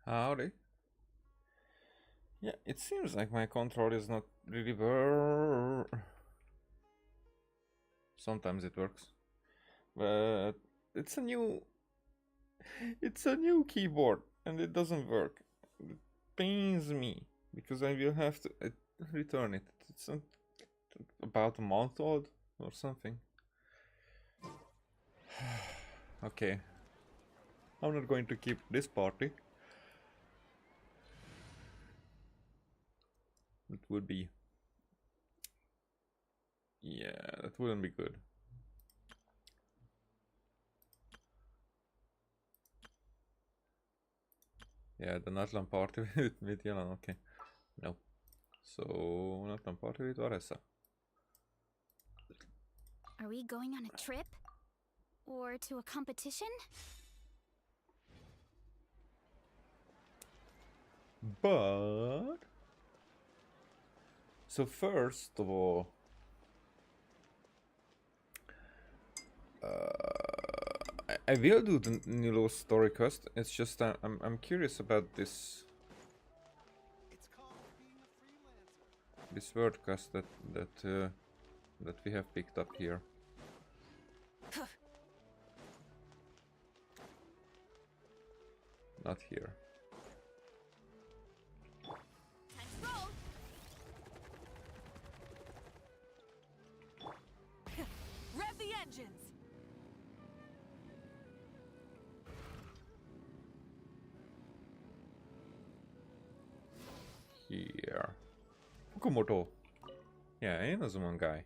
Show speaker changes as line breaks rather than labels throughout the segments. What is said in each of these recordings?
Howdy. Yeah, it seems like my control is not really Sometimes it works, but it's a new it's a new keyboard and it doesn't work. It pains me because I will have to return it. It's about a month old or something. Okay, I'm not going to keep this party. It would be, yeah, that wouldn't be good. Yeah, the Natlan party with Yelan, okay. No. So, Natlan party with Varessa.
Are we going on a trip? Or to a competition?
But... So first of all... I will do the Nilou story quest. It's just I'm curious about this word quest that we have picked up here. Not here.
Rev the engines.
Here. Fukumoto. Yeah, Inazuma guy.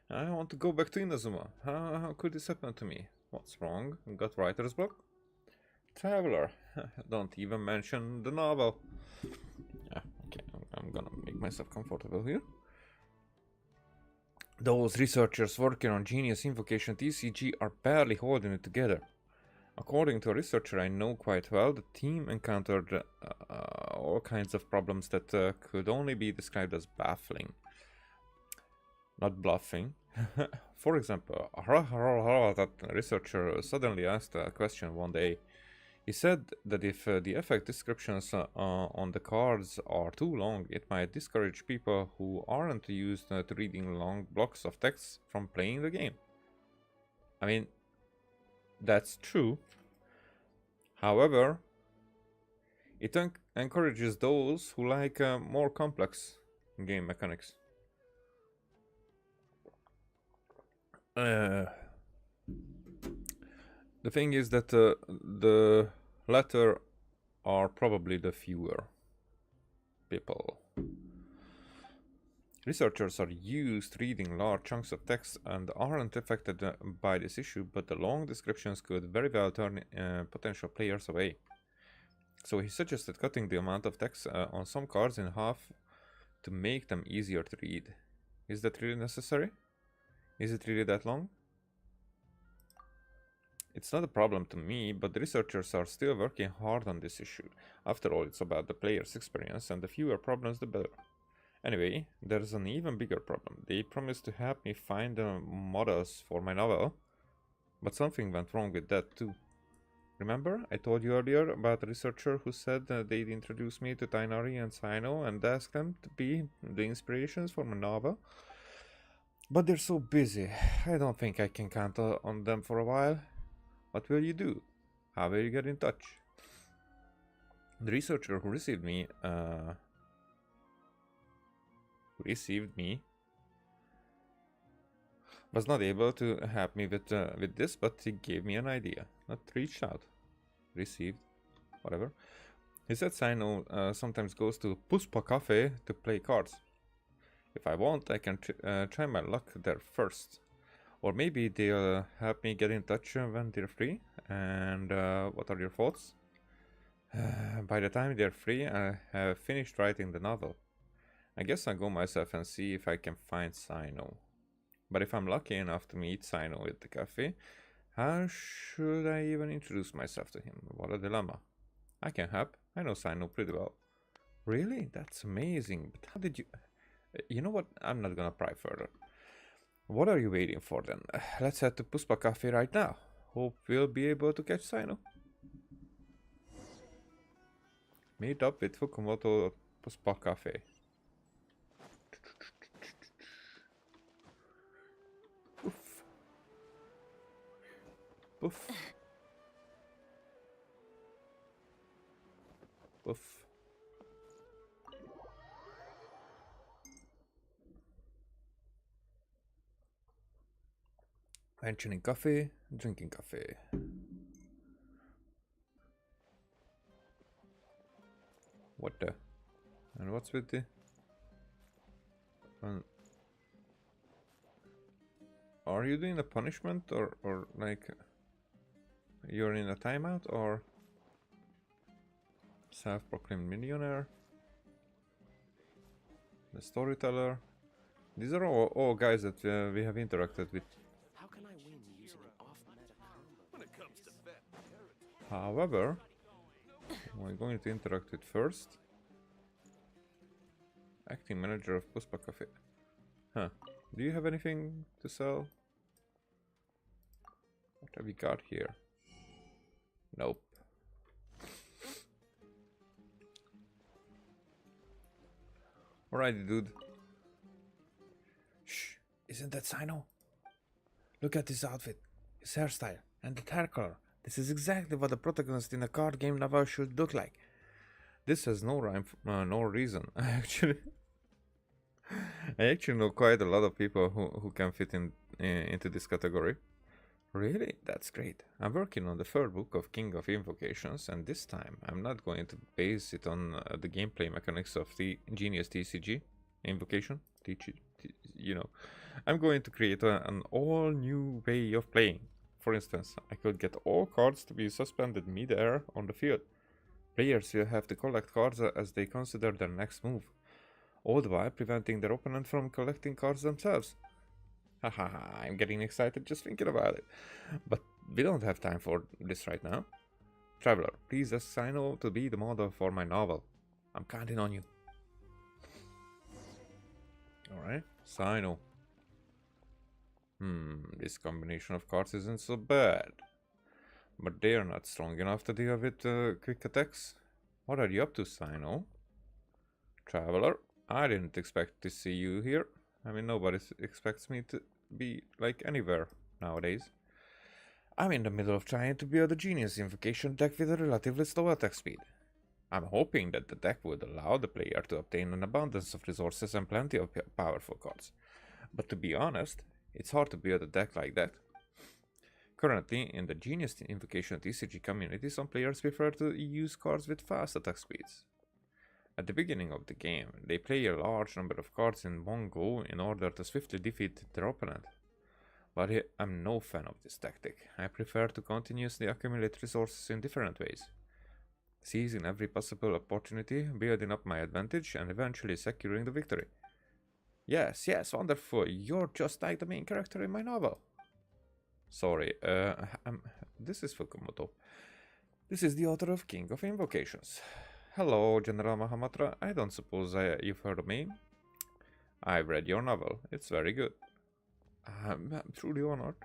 I want to go back to Inazuma. How could this happen to me? What's wrong? Got writer's block? Traveler. Don't even mention the novel. Yeah, okay, I'm gonna make myself comfortable here. Those researchers working on Genius Invocation TCG are barely holding it together. According to a researcher I know quite well, the team encountered all kinds of problems that could only be described as baffling. Not bluffing. For example, that researcher suddenly asked a question one day. He said that if the effect descriptions on the cards are too long, it might discourage people who aren't used to reading long blocks of text from playing the game. I mean, that's true. However, it encourages those who like more complex game mechanics. The thing is that the latter are probably the fewer people. Researchers are used to reading large chunks of text and aren't affected by this issue, but the long descriptions could very well turn potential players away. So he suggested cutting the amount of text on some cards in half to make them easier to read. Is that really necessary? Is it really that long? It's not a problem to me, but the researchers are still working hard on this issue. After all, it's about the player's experience, and the fewer problems the better. Anyway, there's an even bigger problem. They promised to help me find the models for my novel, but something went wrong with that too. Remember, I told you earlier about a researcher who said they'd introduce me to Tainari and Sino and ask them to be the inspirations for my novel? But they're so busy. I don't think I can count on them for a while. What will you do? How will you get in touch? The researcher who received me was not able to help me with this, but he gave me an idea. Not reached out. Received. Whatever. He said Sino sometimes goes to Puspa Cafe to play cards. If I want, I can try my luck there first. Or maybe they'll help me get in touch when they're free. And what are your thoughts? By the time they're free, I have finished writing the novel. I guess I'll go myself and see if I can find Sino. But if I'm lucky enough to meet Sino at the cafe, how should I even introduce myself to him? What a dilemma. I can help. I know Sino pretty well. Really? That's amazing. But how did you... You know what? I'm not gonna pry further. What are you waiting for then? Let's head to Puspa Cafe right now. Hope we'll be able to catch Sino. Meet up with Fukumoto Puspa Cafe. Poof. Poof. Poof. Mentioning coffee, drinking coffee. What the? And what's with the... Are you doing a punishment or like... You're in a timeout or... Self-proclaimed millionaire? The storyteller? These are all guys that we have interacted with.
How can I win using an off-meta combo? When it comes to vet
However, we're going to interact with first. Acting manager of Puspa Cafe. Huh. Do you have anything to sell? What have we got here? Nope. Alrighty, dude. Shh. Isn't that Sino? Look at his outfit, his hairstyle, and the hair color. This is exactly what the protagonist in a card game novel should look like. This has no rhyme, no reason. I actually know quite a lot of people who can fit into this category. Really? That's great. I'm working on the third book of King of Invocations, and this time I'm not going to base it on the gameplay mechanics of the Genius TCG Invocation. You know, I'm going to create an all new way of playing. For instance, I could get all cards to be suspended mid-air on the field. Players will have to collect cards as they consider their next move, all the while preventing their opponent from collecting cards themselves. Haha, I'm getting excited just thinking about it. But we don't have time for this right now. Traveler, please ask Sino to be the model for my novel. I'm counting on you. Alright, Sino. This combination of cards isn't so bad. But they are not strong enough to deal with quick attacks. What are you up to, Sino? Traveler, I didn't expect to see you here. I mean, nobody expects me to be, like, anywhere nowadays. I'm in the middle of trying to build a Genius Invocation deck with a relatively slow attack speed. I'm hoping that the deck would allow the player to obtain an abundance of resources and plenty of powerful cards. But to be honest, it's hard to build a deck like that. Currently, in the Genius Invocation TCG community, some players prefer to use cards with fast attack speeds. At the beginning of the game, they play a large number of cards in one go in order to swiftly defeat their opponent. But I'm no fan of this tactic. I prefer to continuously accumulate resources in different ways, seizing every possible opportunity, building up my advantage, and eventually securing the victory. Yes, wonderful. You're just like the main character in my novel. Sorry, this is Fukumoto. This is the author of King of Invocations. Hello, General Mahamatra. I don't suppose you've heard of me. I've read your novel. It's very good. I'm truly honored.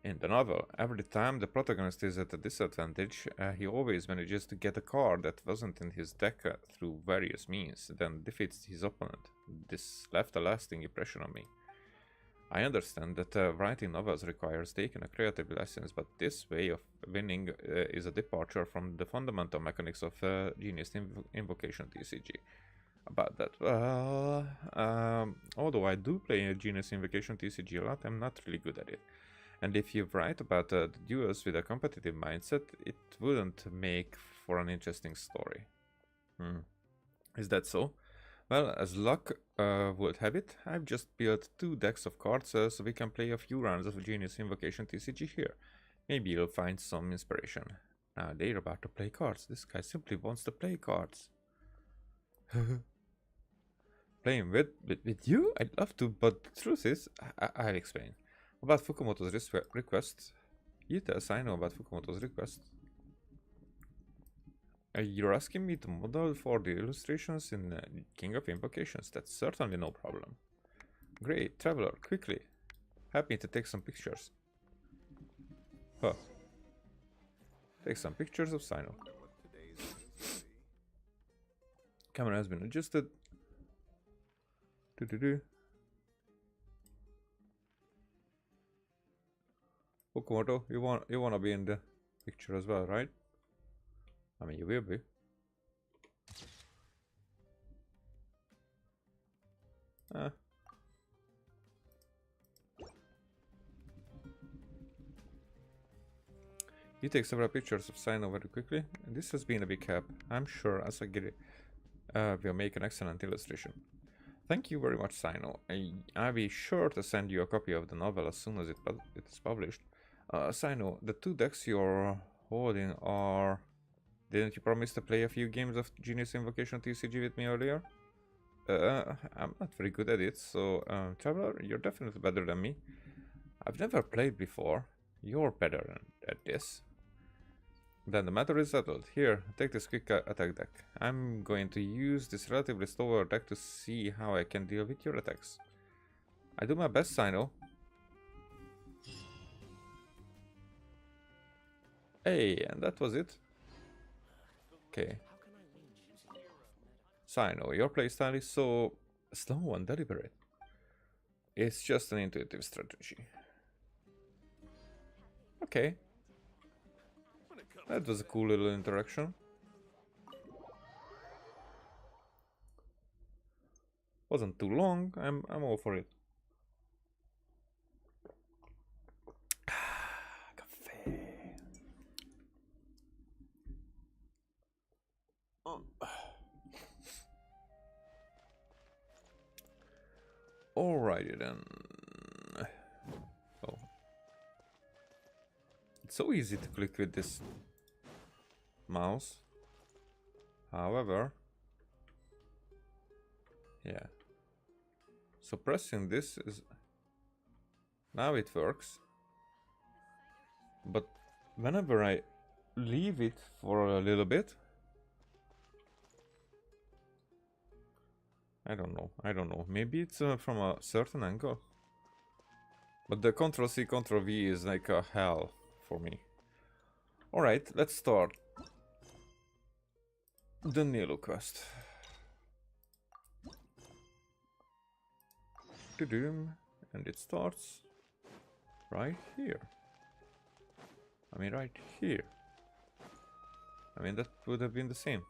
In the novel, every time the protagonist is at a disadvantage, he always manages to get a card that wasn't in his deck through various means, then defeats his opponent. This left a lasting impression on me. I understand that writing novels requires taking a creative lessons, but this way of winning is a departure from the fundamental mechanics of Genius Invocation TCG. About that, although I do play a Genius Invocation TCG a lot, I'm not really good at it. And if you write about the duels with a competitive mindset, it wouldn't make for an interesting story. Is that so? Well, as luck would have it, I've just built 2 decks of cards so we can play a few rounds of Genius Invocation TCG here. Maybe you'll find some inspiration. Now they're about to play cards. This guy simply wants to play cards. Playing with you? I'd love to, but the truth is, I'll explain. About Fukumoto's request. You tell Sino about Fukumoto's request. You're asking me to model for the illustrations in King of Invocations. That's certainly no problem. Great, Traveler, quickly. Help me to take some pictures. Huh. Take some pictures of Sino. Camera has been adjusted. Do. Okamoto, you wanna be in the picture as well, right? I mean, you will be. You take several pictures of Sino very quickly. This has been a big help. I'm sure Asagiri will make an excellent illustration. Thank you very much, Sino. I'll be sure to send you a copy of the novel as soon as it is published. Sino, the 2 decks you're holding are... Didn't you promise to play a few games of Genius Invocation TCG with me earlier? I'm not very good at it, so Traveler, you're definitely better than me. I've never played before. You're better at this. Then the matter is settled. Here, take this quick attack deck. I'm going to use this relatively slower deck to see how I can deal with your attacks. I do my best, Sino. Hey, and that was it. Okay. Sino, your playstyle is so slow and deliberate. It's just an intuitive strategy. Okay. That was a cool little interaction. Wasn't too long. I'm all for it. Cafe. Oh. Alrighty then. Oh. It's so easy to click with this mouse. However, yeah. So pressing this is... Now it works. But whenever I leave it for a little bit... I don't know. Maybe it's from a certain angle. But the Ctrl-C, Ctrl-V is like a hell for me. Alright, let's start the Nilou quest. And it starts right here. I mean, right here. I mean, that would have been the same.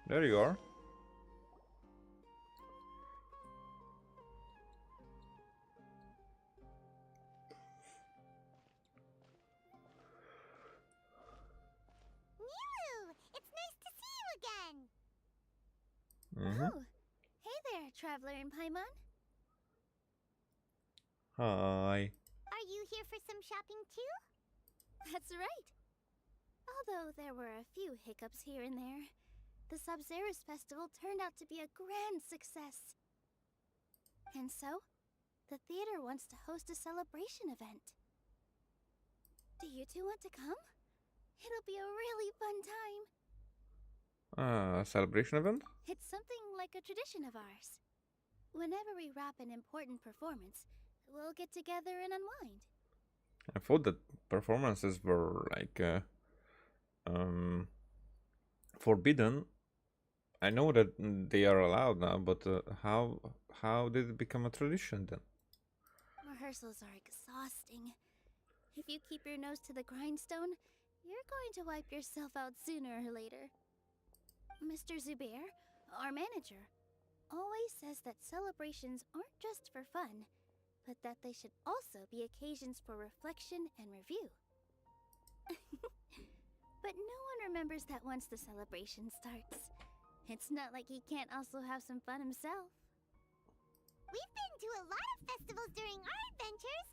There you are.
Nilou! It's nice to see you again!
Mm-hmm.
Oh, hey there, Traveler in Paimon.
Hi.
Are you here for some shopping too? That's right. Although there were a few hiccups here and there, the Sub-Zerus Festival turned out to be a grand success. And so, the theater wants to host a celebration event. Do you two want to come? It'll be a really fun time.
Celebration event?
It's something like a tradition of ours. Whenever we wrap an important performance, we'll get together and unwind.
I thought that performances were like forbidden. I know that they are allowed now, but how did it become a tradition then?
Rehearsals are exhausting. If you keep your nose to the grindstone, you're going to wipe yourself out sooner or later. Mr. Zubair, our manager, always says that celebrations aren't just for fun, but that they should also be occasions for reflection and review. But no one remembers that once the celebration starts. It's not like he can't also have some fun himself. We've been to a lot of festivals during our adventures.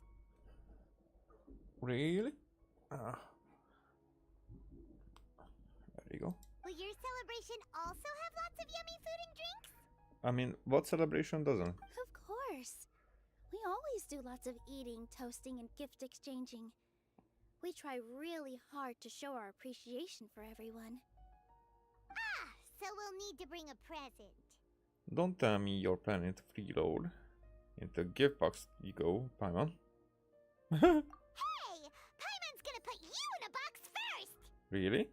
Really? There you go.
Will your celebration also have lots of yummy food and drinks?
I mean, what celebration doesn't?
Of course. We always do lots of eating, toasting, and gift exchanging. We try really hard to show our appreciation for everyone. Ah, so we'll need to bring a present.
Don't tell me you're planning to freeload. Into gift box you go, Paimon.
Hey! Paimon's gonna put you in a box first!
Really?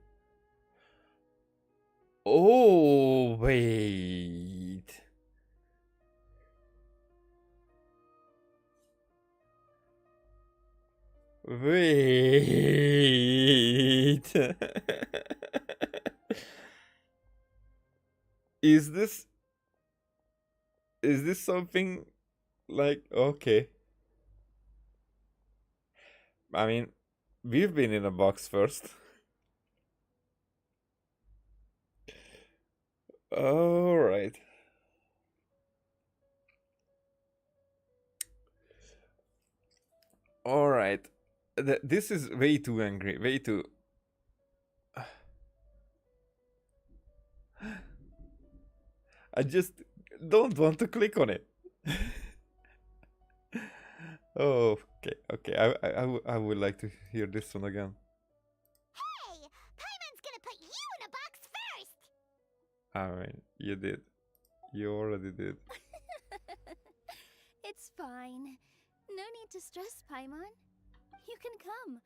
Oh, wait. Wait. Is this something like okay? I mean, we've been in a box first. All right. All right. This is way too angry. Way too. I just don't want to click on it. Oh, okay, okay. I would like to hear this one again.
Hey! Paimon's gonna put you in a box first!
I mean, you did. You already did.
It's fine. No need to stress, Paimon. You can come,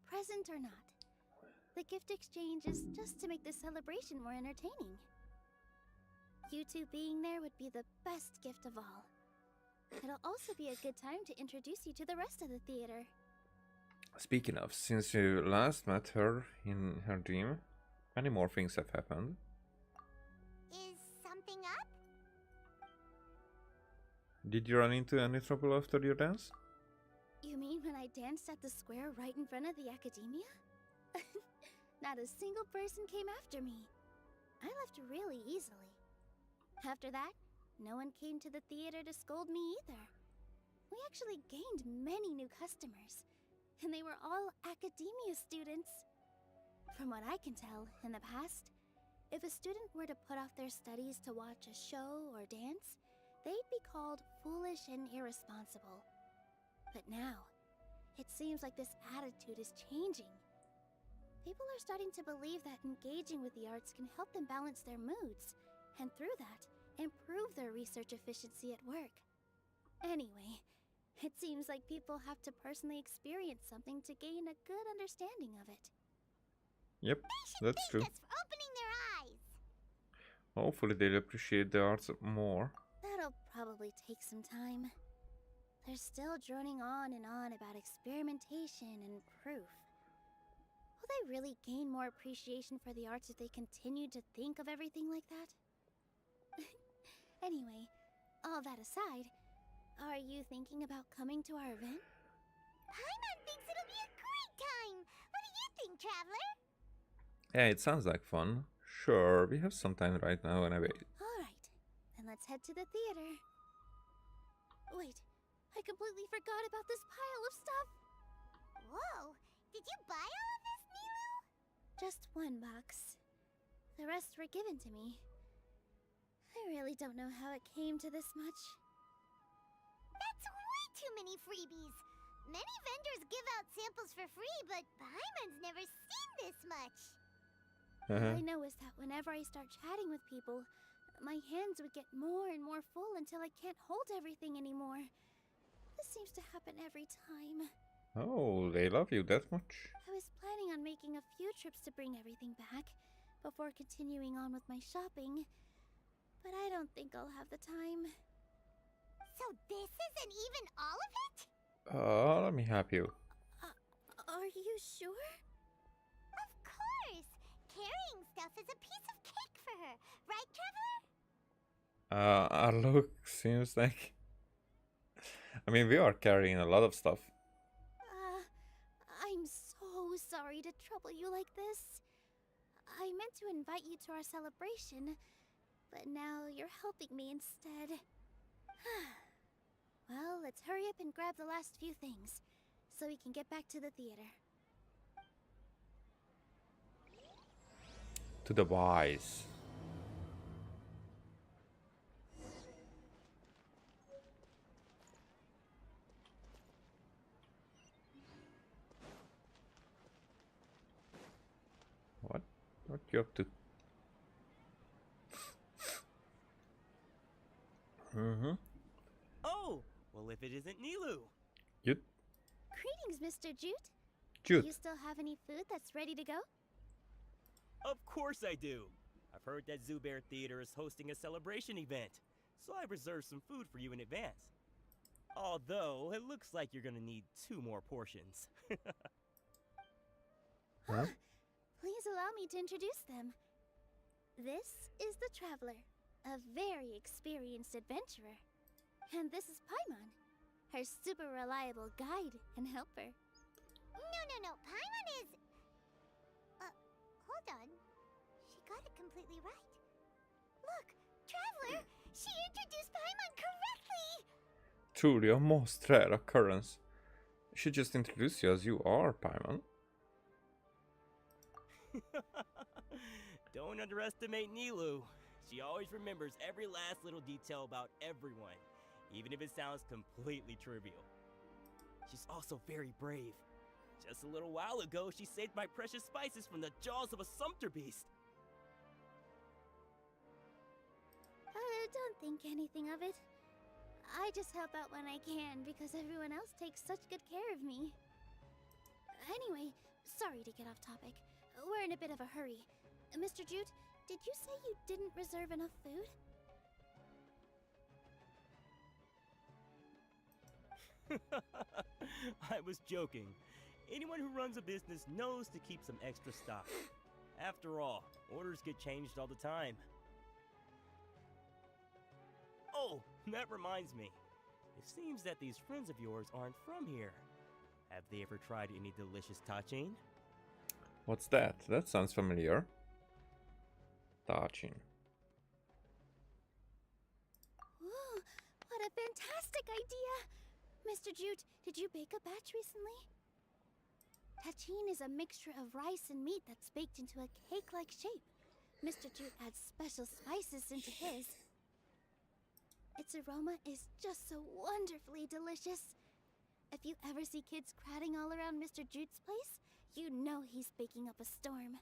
present or not. The gift exchange is just to make the celebration more entertaining. You two being there would be the best gift of all. It'll also be a good time to introduce you to the rest of the theater.
Speaking of, since you last met her in her dream, many more things have happened.
Is something up?
Did you run into any trouble after your dance?
You mean when I danced at the square right in front of the academia? Not a single person came after me. I left really easily. After that, no one came to the theater to scold me either. We actually gained many new customers, and they were all academia students. From what I can tell, in the past, if a student were to put off their studies to watch a show or dance, they'd be called foolish and irresponsible. But now, it seems like this attitude is changing. People are starting to believe that engaging with the arts can help them balance their moods, and through that, improve their research efficiency at work. Anyway, it seems like people have to personally experience something to gain a good understanding of it.
Yep, that's true.
That's for opening their eyes.
Hopefully they'll appreciate the arts more.
That'll probably take some time. They're still droning on and on about experimentation and proof. Will they really gain more appreciation for the arts if they continue to think of everything like that? Anyway, all that aside, are you thinking about coming to our event? Paimon thinks it'll be a great time! What do you think, Traveler?
Yeah, it sounds like fun. Sure, we have some time right now anyway.
Alright, then let's head to the theater. Wait, I completely forgot about this pile of stuff! Whoa, did you buy all of this, Nilou? Just one box. The rest were given to me. I really don't know how it came to this much. That's way too many freebies! Many vendors give out samples for free, but Paimon's never seen this much! All I know is that whenever I start chatting with people, my hands would get more and more full until I can't hold everything anymore. This seems to happen every time.
Oh, they love you that much?
I was planning on making a few trips to bring everything back before continuing on with my shopping, but I don't think I'll have the time. So this isn't even all of it?
Let me help you.
Are you sure? Of course! Carrying stuff is a piece of cake for her, right, Traveler?
Our look seems like... I mean, we are carrying a lot of stuff.
I'm so sorry to trouble you like this. I meant to invite you to our celebration, but now you're helping me instead. Well, let's hurry up and grab the last few things, so we can get back to the theater.
To the wise. What you up to?
Oh,
Well, if it isn't Nilou.
Jute?
Greetings, Mr. Jute. Do
Jute.
you still have any food that's ready to go?
Of course I do. I've heard that Zubair Theater is hosting a celebration event, so I reserved some food for you in advance. Although, it looks like you're gonna need 2 more portions.
Huh?
Please allow me to introduce them. This is the Traveler, a very experienced adventurer. And this is Paimon, her super reliable guide and helper.
No. Paimon is... hold on. She got it completely right. Look, Traveler! She introduced Paimon correctly!
Truly a most rare occurrence. She just introduced you as you are, Paimon.
Don't underestimate Nilou. She always remembers every last little detail about everyone, even if it sounds completely trivial. She's also very brave. Just a little while ago, she saved my precious spices from the jaws of a sumpter beast.
Don't think anything of it. I just help out when I can because everyone else takes such good care of me. Anyway, sorry to get off topic. We're in a bit of a hurry. Mr. Jute, did you say you didn't reserve enough food?
I was joking. Anyone who runs a business knows to keep some extra stock. After all, orders get changed all the time. Oh, that reminds me. It seems that these friends of yours aren't from here. Have they ever tried any delicious tachin?
What's that? That sounds familiar. Tachin.
Ooh, what a fantastic idea! Mr. Jute, did you bake a batch recently? Tachin is a mixture of rice and meat that's baked into a cake-like shape. Mr. Jute adds special spices into his. Its aroma is just so wonderfully delicious. If you ever see kids crowding all around Mr. Jute's place, you know he's baking up a storm.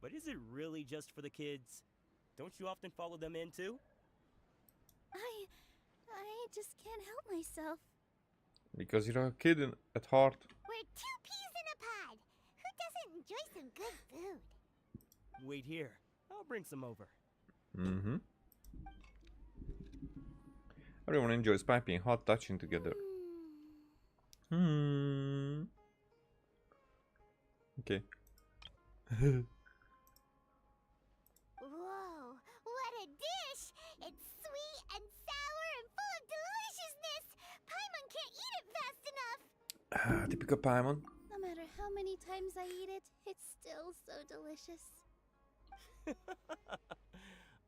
But is it really just for the kids? Don't you often follow them in too?
I just can't help myself.
Because you're a kid at heart.
We're 2 peas in a pod! Who doesn't enjoy some good food?
Wait here. I'll bring some over.
Mm-hmm. Everyone enjoys piping hot touching together. Hmm. Okay.
Whoa, what a dish! It's sweet and sour and full of deliciousness! Paimon can't eat it fast enough!
Typical Paimon.
No matter how many times I eat it, it's still so delicious.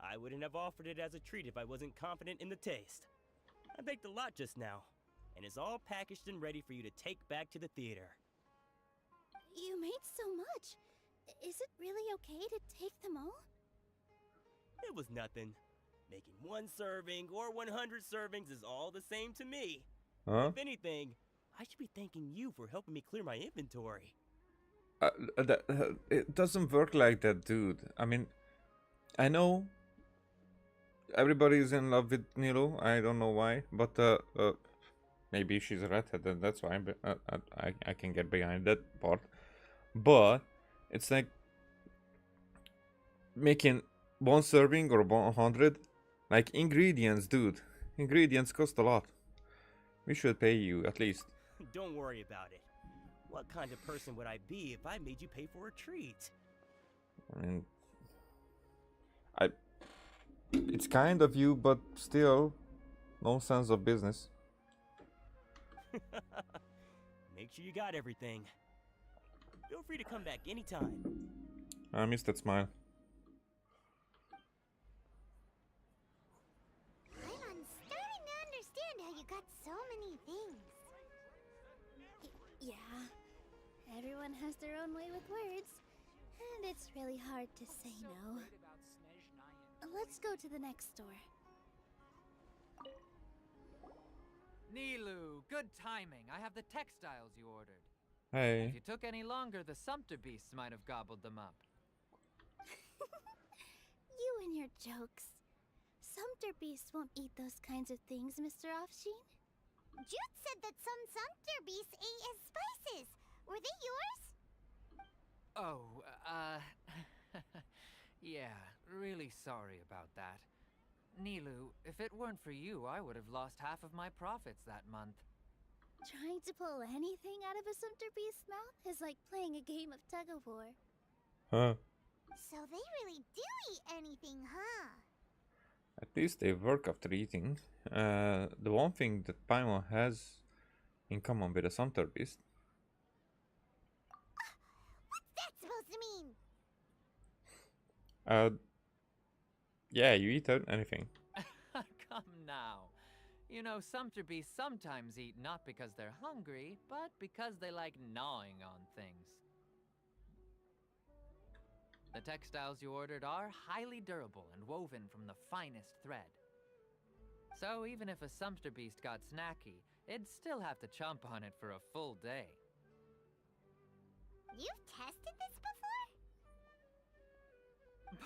I wouldn't have offered it as a treat if I wasn't confident in the taste. I baked a lot just now, and it's all packaged and ready for you to take back to the theater.
You made so much. Is it really okay to take them all?
It was nothing. Making 1 serving or 100 servings is all the same to me.
Huh?
If anything, I should be thanking you for helping me clear my inventory.
It doesn't work like that, dude. I mean, I know everybody is in love with Nilou. I don't know why, but maybe she's a redhead, and that's why. I can get behind that part. But it's like making 1 serving or 100, like ingredients, dude. Ingredients cost a lot. We should pay you at least.
Don't worry about it. What kind of person would I be if I made you pay for a treat?
I mean, it's kind of you, but still, no sense of business.
Make sure you got everything. Feel free to come back anytime.
I miss that smile.
I'm starting to understand how you got so many things.
Yeah. Everyone has their own way with words, and it's really hard to say no. Let's go to the next store.
Nilou, good timing. I have the textiles you ordered.
Hey.
If you took any longer, the sumpter beasts might have gobbled them up.
You and your jokes. Sumpter beasts won't eat those kinds of things, Mr. Offsheen.
Jude said that some sumpter beasts ate his spices. Were they yours?
Oh, yeah, really sorry about that. Nilou, if it weren't for you, I would have lost half of my profits that month.
Trying to pull anything out of a sumpter beast's mouth is like playing a game of tug-of-war.
Huh.
So they really do eat anything, huh?
At least they work after eating. The one thing that Paimon has in common with a Sumpter Beast.
What's that supposed to mean?
Yeah, you eat anything.
Come now. You know, sumpter beasts sometimes eat not because they're hungry, but because they like gnawing on things. The textiles you ordered are highly durable and woven from the finest thread. So even if a sumpter beast got snacky, it'd still have to chomp on it for a full day.
You've tested this before?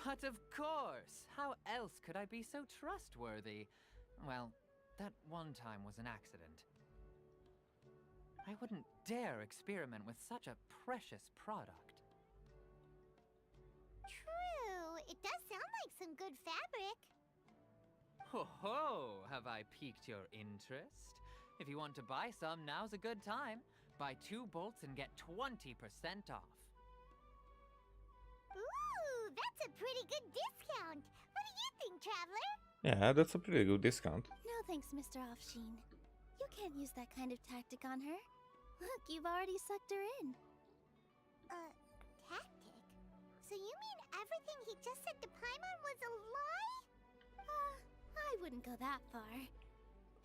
But of course! How else could I be so trustworthy? Well, that one time was an accident. I wouldn't dare experiment with such a precious product.
True. It does sound like some good fabric.
Ho ho! Have I piqued your interest? If you want to buy some, now's a good time. Buy 2 bolts and get 20% off.
Ooh, that's a pretty good discount. What do you think, Traveler?
Yeah, that's a pretty good discount.
No thanks, Mr. Offsheen. You can't use that kind of tactic on her. Look, you've already sucked her in.
Tactic? So you mean everything he just said to Paimon was a lie?
I wouldn't go that far.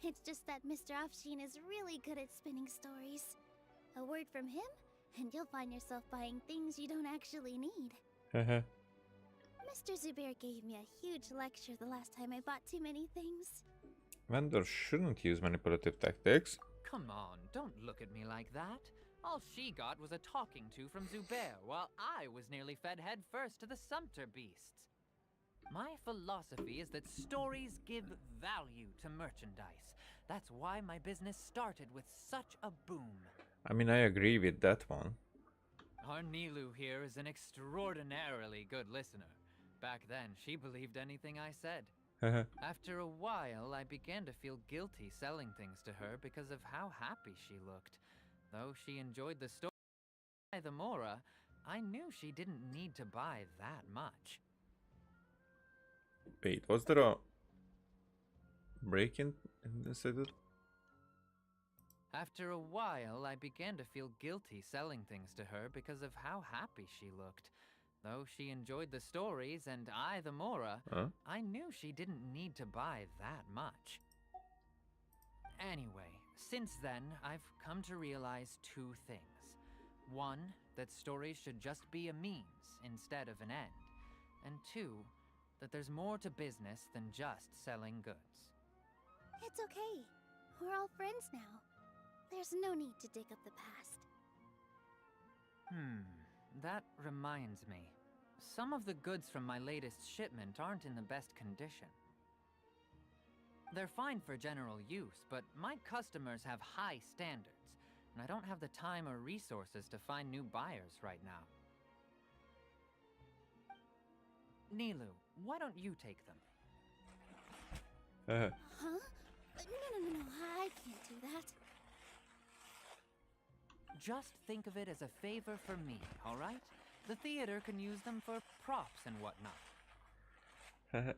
It's just that Mr. Offsheen is really good at spinning stories. A word from him, and you'll find yourself buying things you don't actually need.
Haha.
Mr. Zubair gave me a huge lecture the last time I bought too many things.
Vendors shouldn't use manipulative tactics.
Come on, don't look at me like that. All she got was a talking to from Zubair, while I was nearly fed head first to the sumpter beasts. My philosophy is that stories give value to merchandise. That's why my business started with such a boom.
I mean, I agree with that one.
Our Nilou here is an extraordinarily good listener. Back then, she believed anything I said.
Haha.
After a while, I began to feel guilty selling things to her because of how happy she looked. Though she enjoyed the story the more, I knew she didn't need to buy that much.
Wait, was there a break in this edit?
After a while, I began to feel guilty selling things to her because of how happy she looked. Though she enjoyed the stories and I the more,
Huh?
I knew she didn't need to buy that much. Anyway, since then, I've come to realize 2 things. 1, that stories should just be a means instead of an end. And 2, that there's more to business than just selling goods.
It's okay. We're all friends now. There's no need to dig up the past.
That reminds me. Some of the goods from my latest shipment aren't in the best condition. They're fine for general use, but my customers have high standards, and I don't have the time or resources to find new buyers right now. Nilou, why don't you take them?
Haha.
Huh? No, I can't do that.
Just think of it as a favor for me, all right? The theater can use them for props and whatnot.
Haha.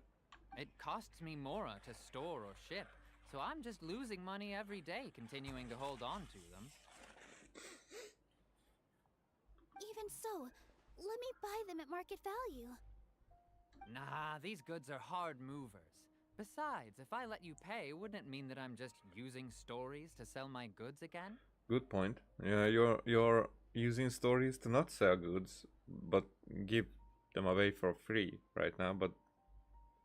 It costs me more to store or ship, so I'm just losing money every day continuing to hold on to them.
Even so, let me buy them at market value.
Nah, these goods are hard movers. Besides, if I let you pay, wouldn't it mean that I'm just using stories to sell my goods again?
Good point. Yeah, you're using stories to not sell goods, but give them away for free right now. But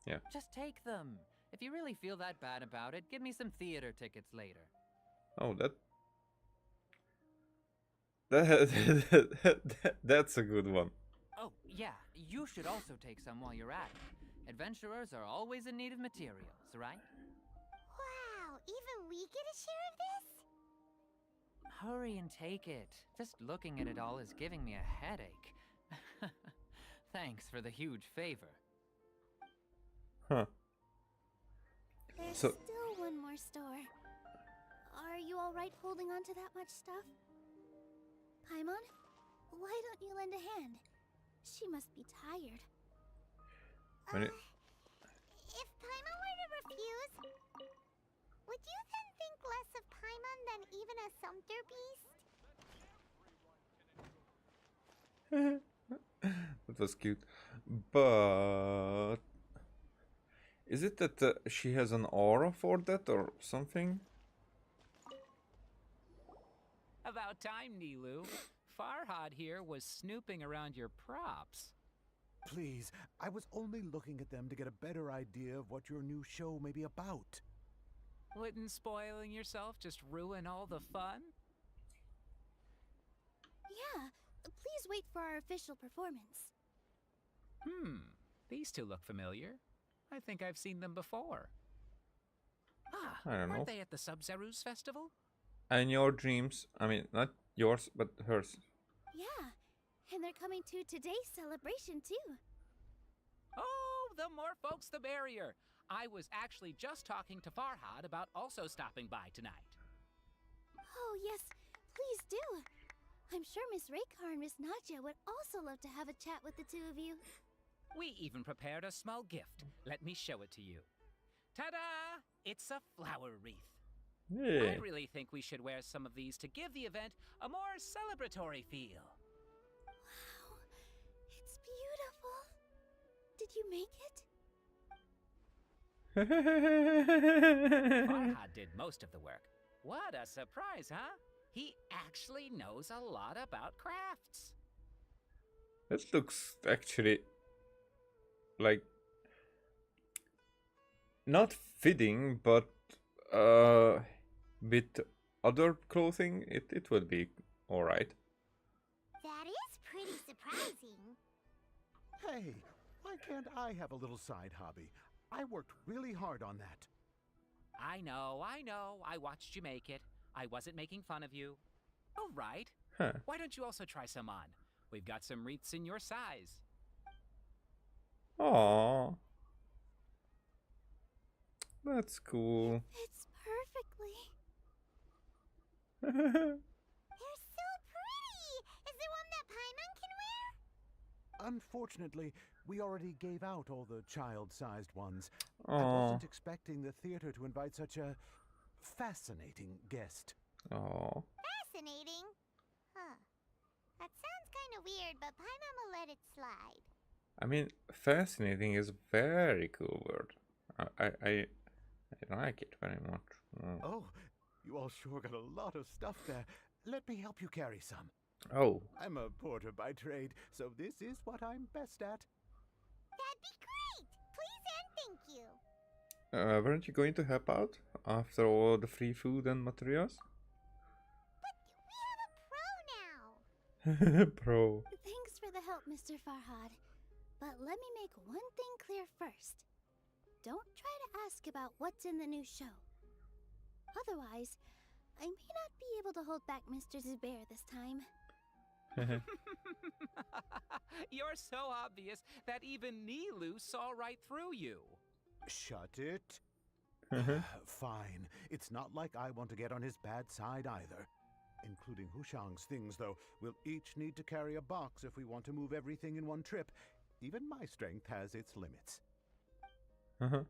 yeah.
Just take them. If you really feel that bad about it, give me some theater tickets later.
Oh, that's a good one.
Oh, yeah, you should also take some while you're at it. Adventurers are always in need of materials, right?
Wow, even we get a share of this?
Hurry and take it. Just looking at it all is giving me a headache. Thanks for the huge favor.
Huh.
There's
So-
still one more store. Are you alright holding on to that much stuff? Paimon, why don't you lend a hand? She must be tired.
When it-
If Paimon were to refuse, would you then think less of Paimon than even a sumpter beast?
That was cute. But is it that she has an aura for that or something?
About time, Nilou. Farhad here was snooping around your props.
Please, I was only looking at them to get a better idea of what your new show may be about.
Wouldn't spoiling yourself just ruin all the fun?
Yeah, please wait for our official performance.
These two look familiar. I think I've seen them before. Ah,
I don't know.
weren't they at the Sub-Zerus festival?
And your dreams, I mean, not yours, but hers.
Yeah, and they're coming to today's celebration too.
Oh, the more folks the merrier. I was actually just talking to Farhad about also stopping by tonight.
Oh yes, please do. I'm sure Miss Raykar and Miss Nadja would also love to have a chat with the two of you.
We even prepared a small gift. Let me show it to you. Ta-da! It's a flower wreath.
Yeah.
I really think we should wear some of these to give the event a more celebratory feel.
Wow, it's beautiful. Did you make it?
Farhad did most of the work. What a surprise, huh? He actually knows a lot about crafts.
That looks actually like not fitting, but with other clothing, it would be alright.
That is pretty surprising.
Hey, why can't I have a little side hobby? I worked really hard on that.
I know. I watched you make it. I wasn't making fun of you. All right.
Huh.
Why don't you also try some on? We've got some wreaths in your size.
Aww. That's cool.
It's perfectly.
They're so pretty! Is there one that Paimon can wear?
Unfortunately, we already gave out all the child-sized ones. I
Aww.
wasn't expecting the theater to invite such a fascinating guest.
Aww.
Fascinating. Huh. That sounds kind of weird, but Paimon will let it slide.
I mean, fascinating is a very cool word. I like it very much.
Oh, you all sure got a lot of stuff there. Let me help you carry some.
Oh.
I'm a porter by trade, so this is what I'm best at.
That'd be great! Please and thank you.
Weren't you going to help out after all the free food and materials?
We have a pro now.
Pro.
Thanks for the help, Mr. Farhad. But let me make one thing clear first. Don't try to ask about what's in the new show. Otherwise, I may not be able to hold back Mr. Zubair this time.
You're so obvious that even Nilou saw right through you.
Shut it. Fine. It's not like I want to get on his bad side either. Including Hushang's things, though. We'll each need to carry a box if we want to move everything in one trip. Even my strength has its limits.
Paimon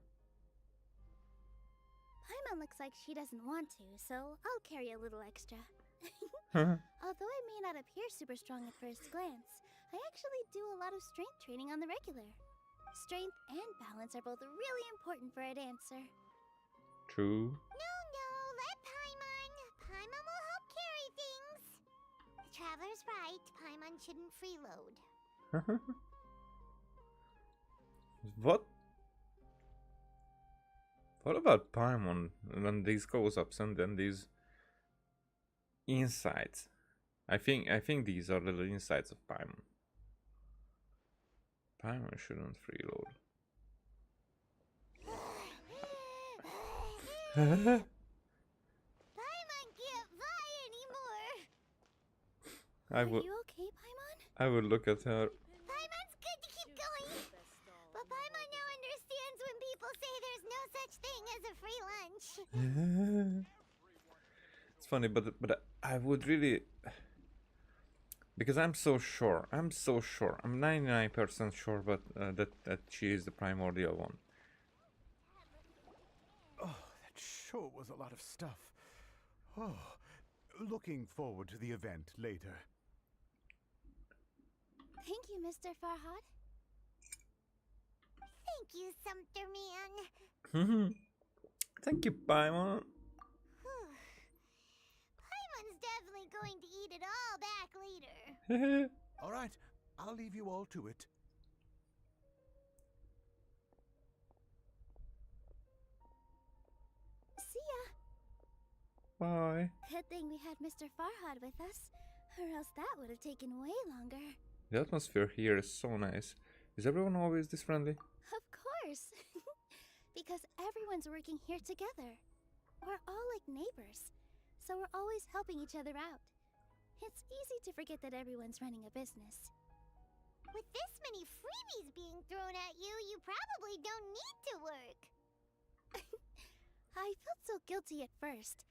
looks like she doesn't want to, so I'll carry a little extra. Although I may not appear super strong at first glance, I actually do a lot of strength training on the regular. Strength and balance are both really important for a dancer.
True.
No, let Paimon. Paimon will help carry things. The traveler's right. Paimon shouldn't freeload.
What about Paimon when these close-ups and then these insights? I think these are little insights of Paimon. Paimon shouldn't freeload.
Paimon can't fly anymore.
I
Are
would
you okay, Paimon?
I would look at her.
Paimon's good to keep going. But Paimon now understands when people say there's no such thing as a free lunch.
It's funny, but I would really, because I'm so sure. I'm 99% sure, but that she is the primordial one.
Oh, that sure was a lot of stuff. Oh, looking forward to the event later.
Thank you, Mr. Farhad.
Thank you, Sumpter Man.
Thank you, Paimon.
Paimon's definitely going to eat it all back later.
All right, I'll leave you all to it.
See ya.
Bye.
Good thing we had Mr. Farhad with us, or else that would have taken way longer.
The atmosphere here is so nice. Is everyone always this friendly?
Of course. Because everyone's working here together. We're all like neighbors, so we're always helping each other out. It's easy to forget that everyone's running a business.
With this many freebies being thrown at you, you probably don't need to work.
I felt so guilty at first,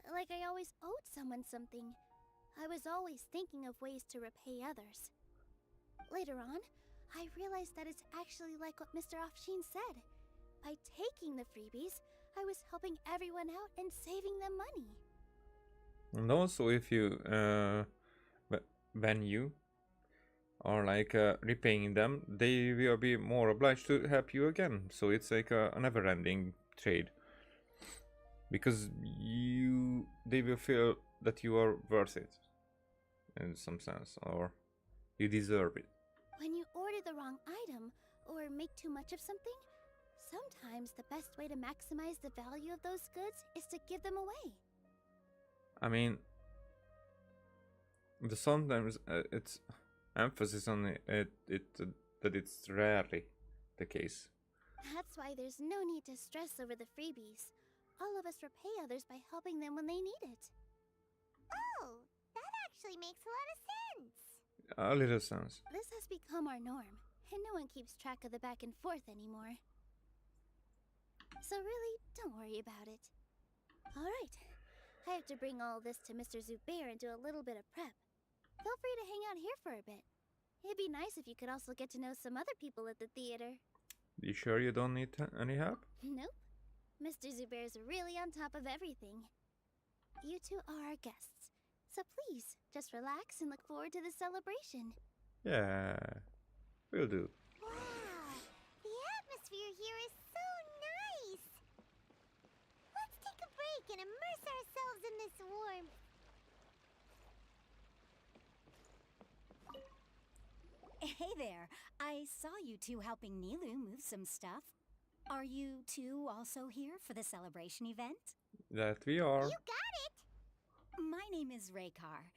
like I always owed someone something. I was always thinking of ways to repay others. Later on, I realized that it's actually like what Mr. Afshin said. By taking the freebies, I was helping everyone out and saving them money.
And also, if you, when you are like repaying them, they will be more obliged to help you again. So it's like a never-ending trade. Because they will feel that you are worth it, in some sense, or you deserve it.
When you order the wrong item or make too much of something, sometimes the best way to maximize the value of those goods is to give them away.
I mean, sometimes it's emphasis on that it's rarely the case.
That's why there's no need to stress over the freebies. All of us repay others by helping them when they need it.
Oh, that actually makes a lot of sense.
A little sense.
This has become our norm, and no one keeps track of the back and forth anymore. So really, don't worry about it. Alright, I have to bring all this to Mr. Zubair and do a little bit of prep. Feel free to hang out here for a bit. It'd be nice if you could also get to know some other people at the theater.
You sure you don't need any help?
Nope. Mr. Zubair's really on top of everything. You two are our guests, so please, just relax and look forward to the celebration.
Yeah, will do.
Wow, the atmosphere here is so nice. Let's take a break and immerse ourselves in this warmth.
Hey there. I saw you two helping Nilou move some stuff. Are you two also here for the celebration event?
That we are.
You got it!
My name is Raykar.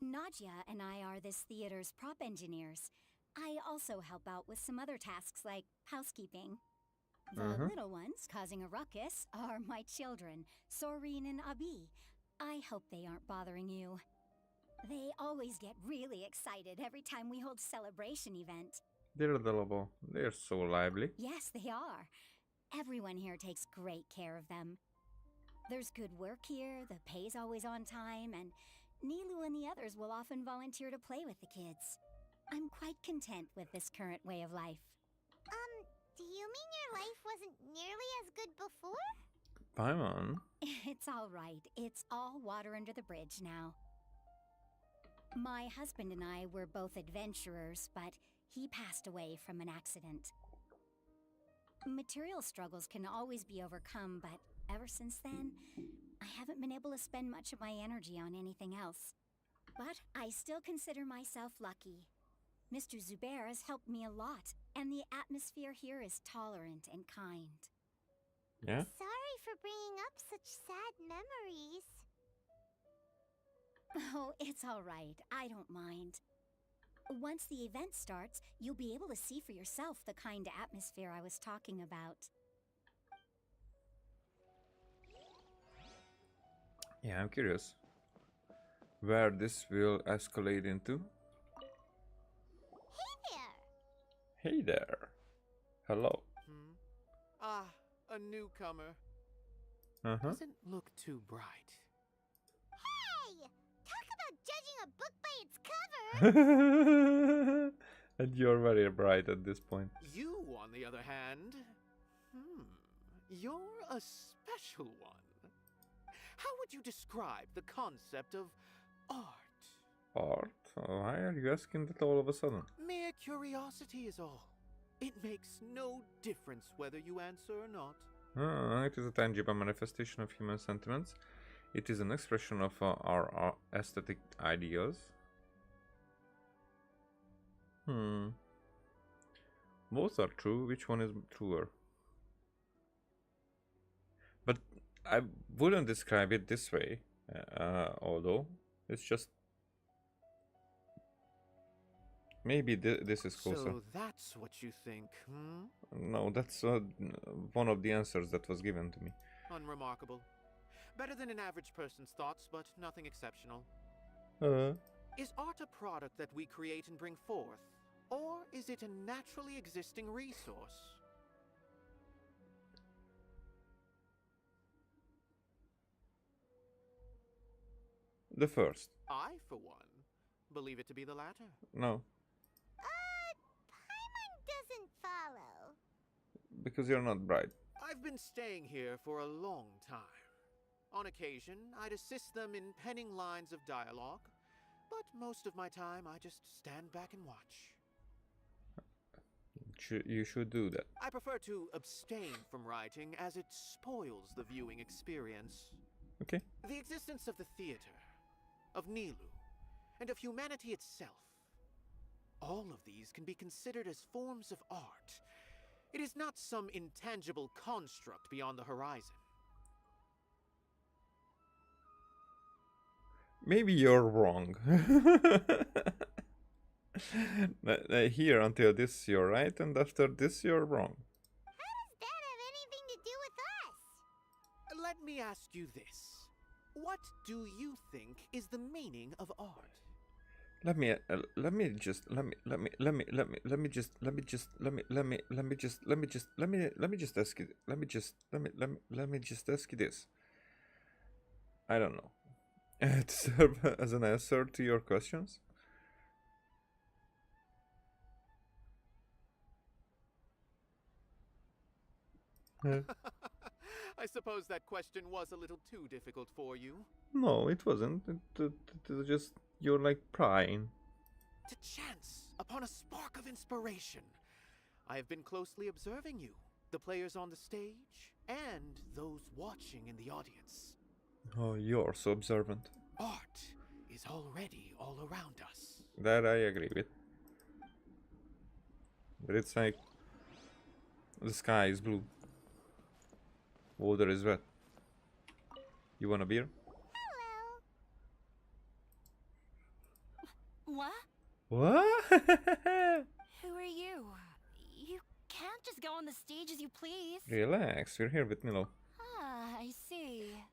Nadia and I are this theater's prop engineers. I also help out with some other tasks like housekeeping. The little ones causing a ruckus are my children, Soreen and Abi. I hope they aren't bothering you. They always get really excited every time we hold celebration event.
They're adorable. They're so lively.
Yes, they are. Everyone here takes great care of them. There's good work here, the pay's always on time, and Nilou and the others will often volunteer to play with the kids. I'm quite content with this current way of life.
Do you mean your life wasn't nearly as good before?
Paimon.
It's all right. It's all water under the bridge now. My husband and I were both adventurers, but he passed away from an accident. Material struggles can always be overcome, but ever since then, I haven't been able to spend much of my energy on anything else. But I still consider myself lucky. Mr. Zubair has helped me a lot, and the atmosphere here is tolerant and kind.
Yeah?
Sorry for bringing up such sad memories.
Oh, it's all right. I don't mind. Once the event starts, you'll be able to see for yourself the kind of atmosphere I was talking about.
Yeah, I'm curious where this will escalate into.
Hey there!
Hey there. Hello.
Ah, a newcomer.
Uh-huh.
Doesn't look too bright.
Hey! Talk about judging a book by its cover!
And you're very bright at this point.
You, on the other hand, you're a special one. How would you describe the concept of art?
Art? Why are you asking that all of a sudden?
Mere curiosity is all. It makes no difference whether you answer or not.
It is a tangible manifestation of human sentiments. It is an expression of our aesthetic ideas. Both are true. Which one is truer? But I wouldn't describe it this way, although it's just maybe this is closer.
So that's what you think,
No, that's one of the answers that was given to me.
Unremarkable. Better than an average person's thoughts, but nothing exceptional. Is art a product that we create and bring forth? Or is it a naturally existing resource?
The first.
I, for one, believe it to be the latter.
No,
Paimon doesn't follow.
because you're not bright.
I've been staying here for a long time. On occasion, I'd assist them in penning lines of dialogue, but most of my time I just stand back and watch.
You should do that.
I prefer to abstain from writing as it spoils the viewing experience.
Okay.
The existence of the theater, of Nilou, and of humanity itself. All of these can be considered as forms of art. It is not some intangible construct beyond the horizon.
Maybe you're wrong. Here until this you're right, and after this you're wrong.
How does that have anything to do with us?
Let me ask you this. What do you think is the meaning of art?
Let me just ask you this. I don't know. To serve as an answer to your questions.
I suppose that question was a little too difficult for you.
No, it wasn't. It was just you're like prying.
To chance upon a spark of inspiration. I have been closely observing you, the players on the stage, and those watching in the audience.
Oh, you're so observant.
Art is already all around us.
That I agree with. But it's like the sky is blue. Water is wet. You want a beer?
Hello.
What?
What?
Who are you? You can't just go on the stage as you please.
Relax, we're here with Nilou.
Ah, I see.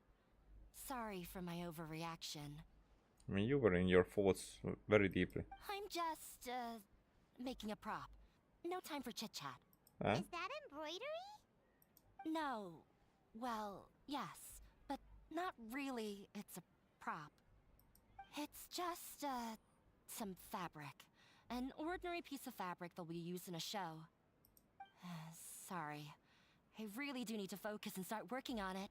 Sorry for my overreaction.
I mean, you were in your thoughts very deeply.
I'm just, making a prop. No time for chit-chat.
Huh?
Is that embroidery?
No. Well, yes, but not really. It's a prop. It's just, some fabric. An ordinary piece of fabric that'll be used in a show. Sorry. I really do need to focus and start working on it.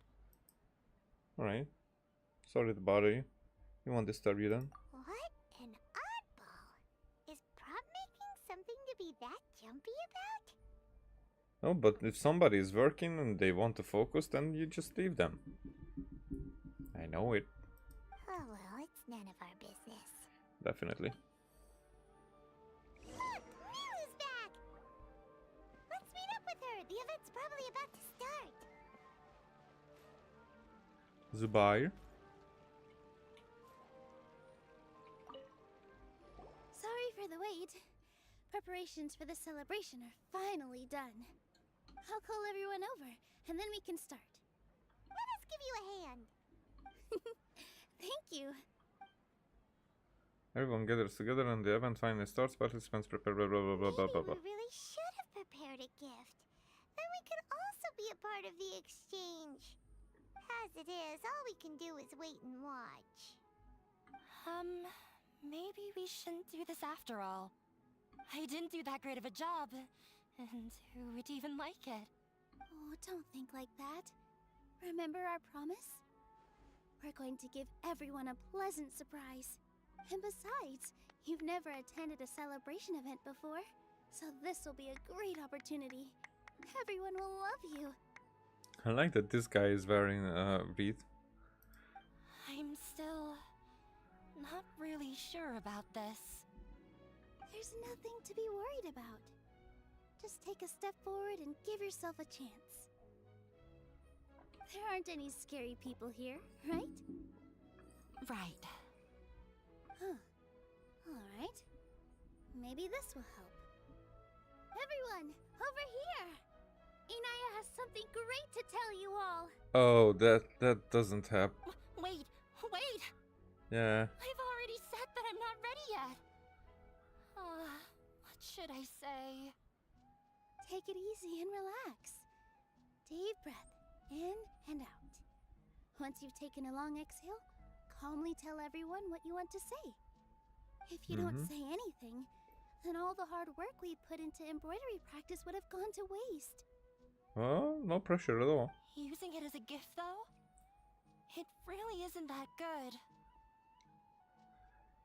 Alright. Sorry to bother you. We won't disturb you then.
What an oddball. Is prop making something to be that jumpy about?
No, but if somebody is working and they want to focus, then you just leave them. I know it.
Oh well, it's none of our business.
Definitely.
Look! Nilou's back! Let's meet up with her. The event's probably about to start.
Zubair.
Sorry for the wait. Preparations for the celebration are finally done. I'll call everyone over, and then we can start.
Let us give you a hand.
Thank you.
Everyone gathers together and the event finally starts. Participants prepare blah blah blah blah blah blah.
Maybe we really should have prepared a gift. Then we could also be a part of the exchange. As it is, all we can do is wait and watch.
Maybe we shouldn't do this after all. I didn't do that great of a job, and who would even like it?
Oh, don't think like that. Remember our promise? We're going to give everyone a pleasant surprise. And besides, you've never attended a celebration event before, so this will be a great opportunity. Everyone will love you.
I like that this guy is wearing a wreath.
I'm still not really sure about this.
There's nothing to be worried about. Just take a step forward and give yourself a chance. There aren't any scary people here, right?
Right.
Huh. Alright. Maybe this will help. Everyone, over here! Inaya has something great to tell you all!
Oh, that doesn't happen.
Wait!
Yeah.
I've already said that I'm not ready yet! What should I say?
Take it easy and relax. Deep breath, in and out. Once you've taken a long exhale, calmly tell everyone what you want to say. If you don't say anything, then all the hard work we put into embroidery practice would have gone to waste.
Well, no pressure at all.
Using it as a gift, though? It really isn't that good.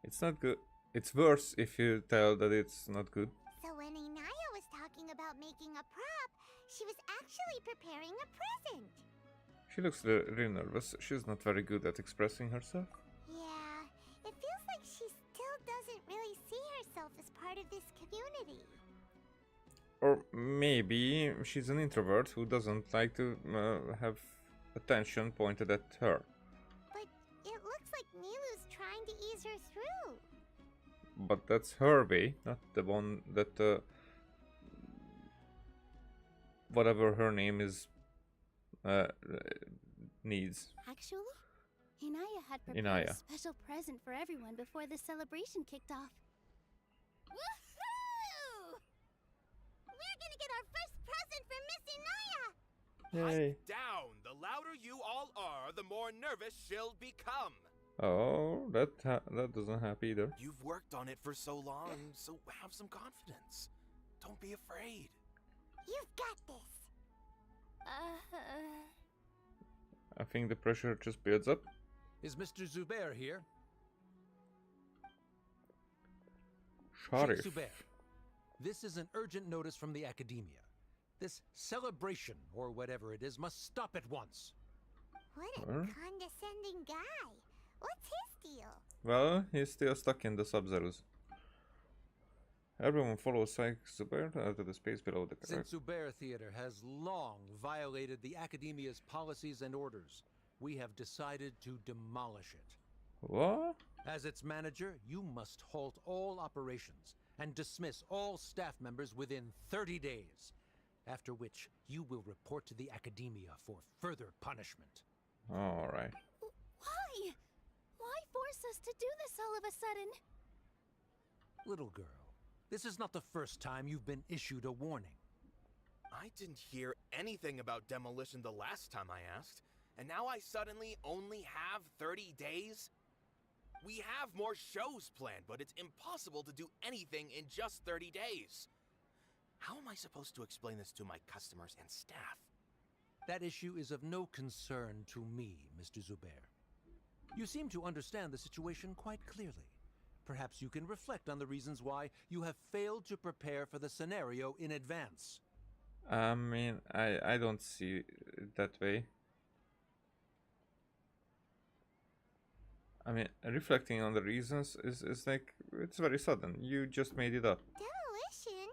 It's not good. It's worse if you tell that it's not good.
So when Inaya was talking about making a prop, she was actually preparing a present.
She looks really nervous. She's not very good at expressing herself.
Yeah, it feels like she still doesn't really see herself as part of this community.
Or maybe she's an introvert who doesn't like to have attention pointed at her.
But it looks like Nilou's trying to ease her through.
But that's her way, not the one that whatever her name is needs.
Actually, Inaya had prepared a special present for everyone before the celebration kicked off.
Woohoo! We're gonna get our first present from Miss Inaya!
Yay.
Pipe down! The louder you all are, the more nervous she'll become.
Oh, that doesn't happen either.
You've worked on it for so long, so have some confidence. Don't be afraid.
You've got this.
I think the pressure just builds up.
Is Mr. Zubair here?
Sharif.
Sheikh Zubair, this is an urgent notice from the academia. This celebration, or whatever it is, must stop at once.
What a condescending guy. What's his deal?
Well, he's still stuck in the Sub-Zeros. Everyone follows Sheikh Zubair to the space below the car.
Since Zubair Theater has long violated the academia's policies and orders, we have decided to demolish it.
What?
As its manager, you must halt all operations and dismiss all staff members within 30 days, after which you will report to the academia for further punishment.
Alright.
Why? Why force us to do this all of a sudden?
Little girl, this is not the first time you've been issued a warning.
I didn't hear anything about demolition the last time I asked, and now I suddenly only have 30 days? We have more shows planned, but it's impossible to do anything in just 30 days. How am I supposed to explain this to my customers and staff?
That issue is of no concern to me, Mr. Zubair. You seem to understand the situation quite clearly. Perhaps you can reflect on the reasons why you have failed to prepare for the scenario in advance.
I mean, I don't see it that way. I mean, reflecting on the reasons is like, it's very sudden. You just made it up.
Demolition?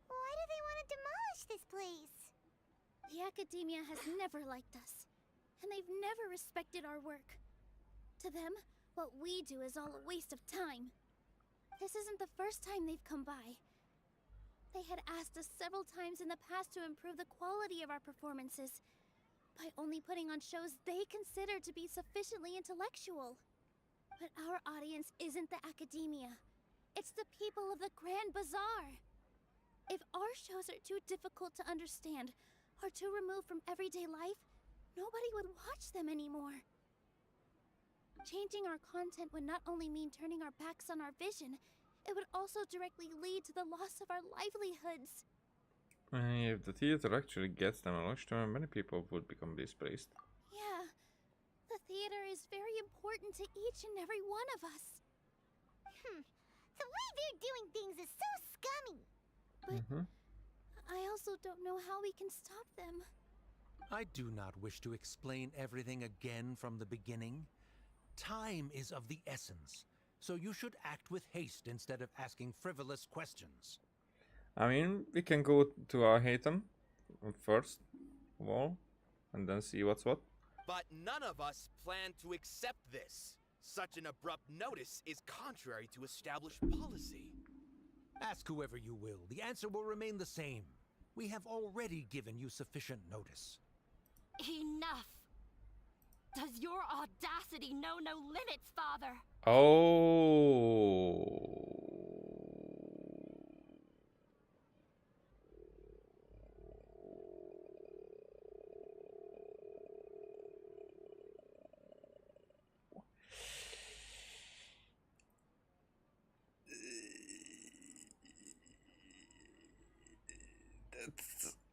Why do they want to demolish this place?
The academia has never liked us, and they've never respected our work. To them, what we do is all a waste of time. This isn't the first time they've come by. They had asked us several times in the past to improve the quality of our performances by only putting on shows they consider to be sufficiently intellectual. But our audience isn't the academia. It's the people of the Grand Bazaar. If our shows are too difficult to understand or too removed from everyday life, nobody would watch them anymore. Changing our content would not only mean turning our backs on our vision, it would also directly lead to the loss of our livelihoods.
If the theater actually gets demolished, many people would become displaced.
Yeah, the theater is very important to each and every one of us.
The way they're doing things is so scummy.
But I also don't know how we can stop them.
I do not wish to explain everything again from the beginning. Time is of the essence, so you should act with haste instead of asking frivolous questions.
I mean, we can go to our Hayton first of all, and then see what's what.
But none of us plan to accept this. Such an abrupt notice is contrary to established policy.
Ask whoever you will. The answer will remain the same. We have already given you sufficient notice.
Enough! Does your audacity know no limits, Father?
Oh.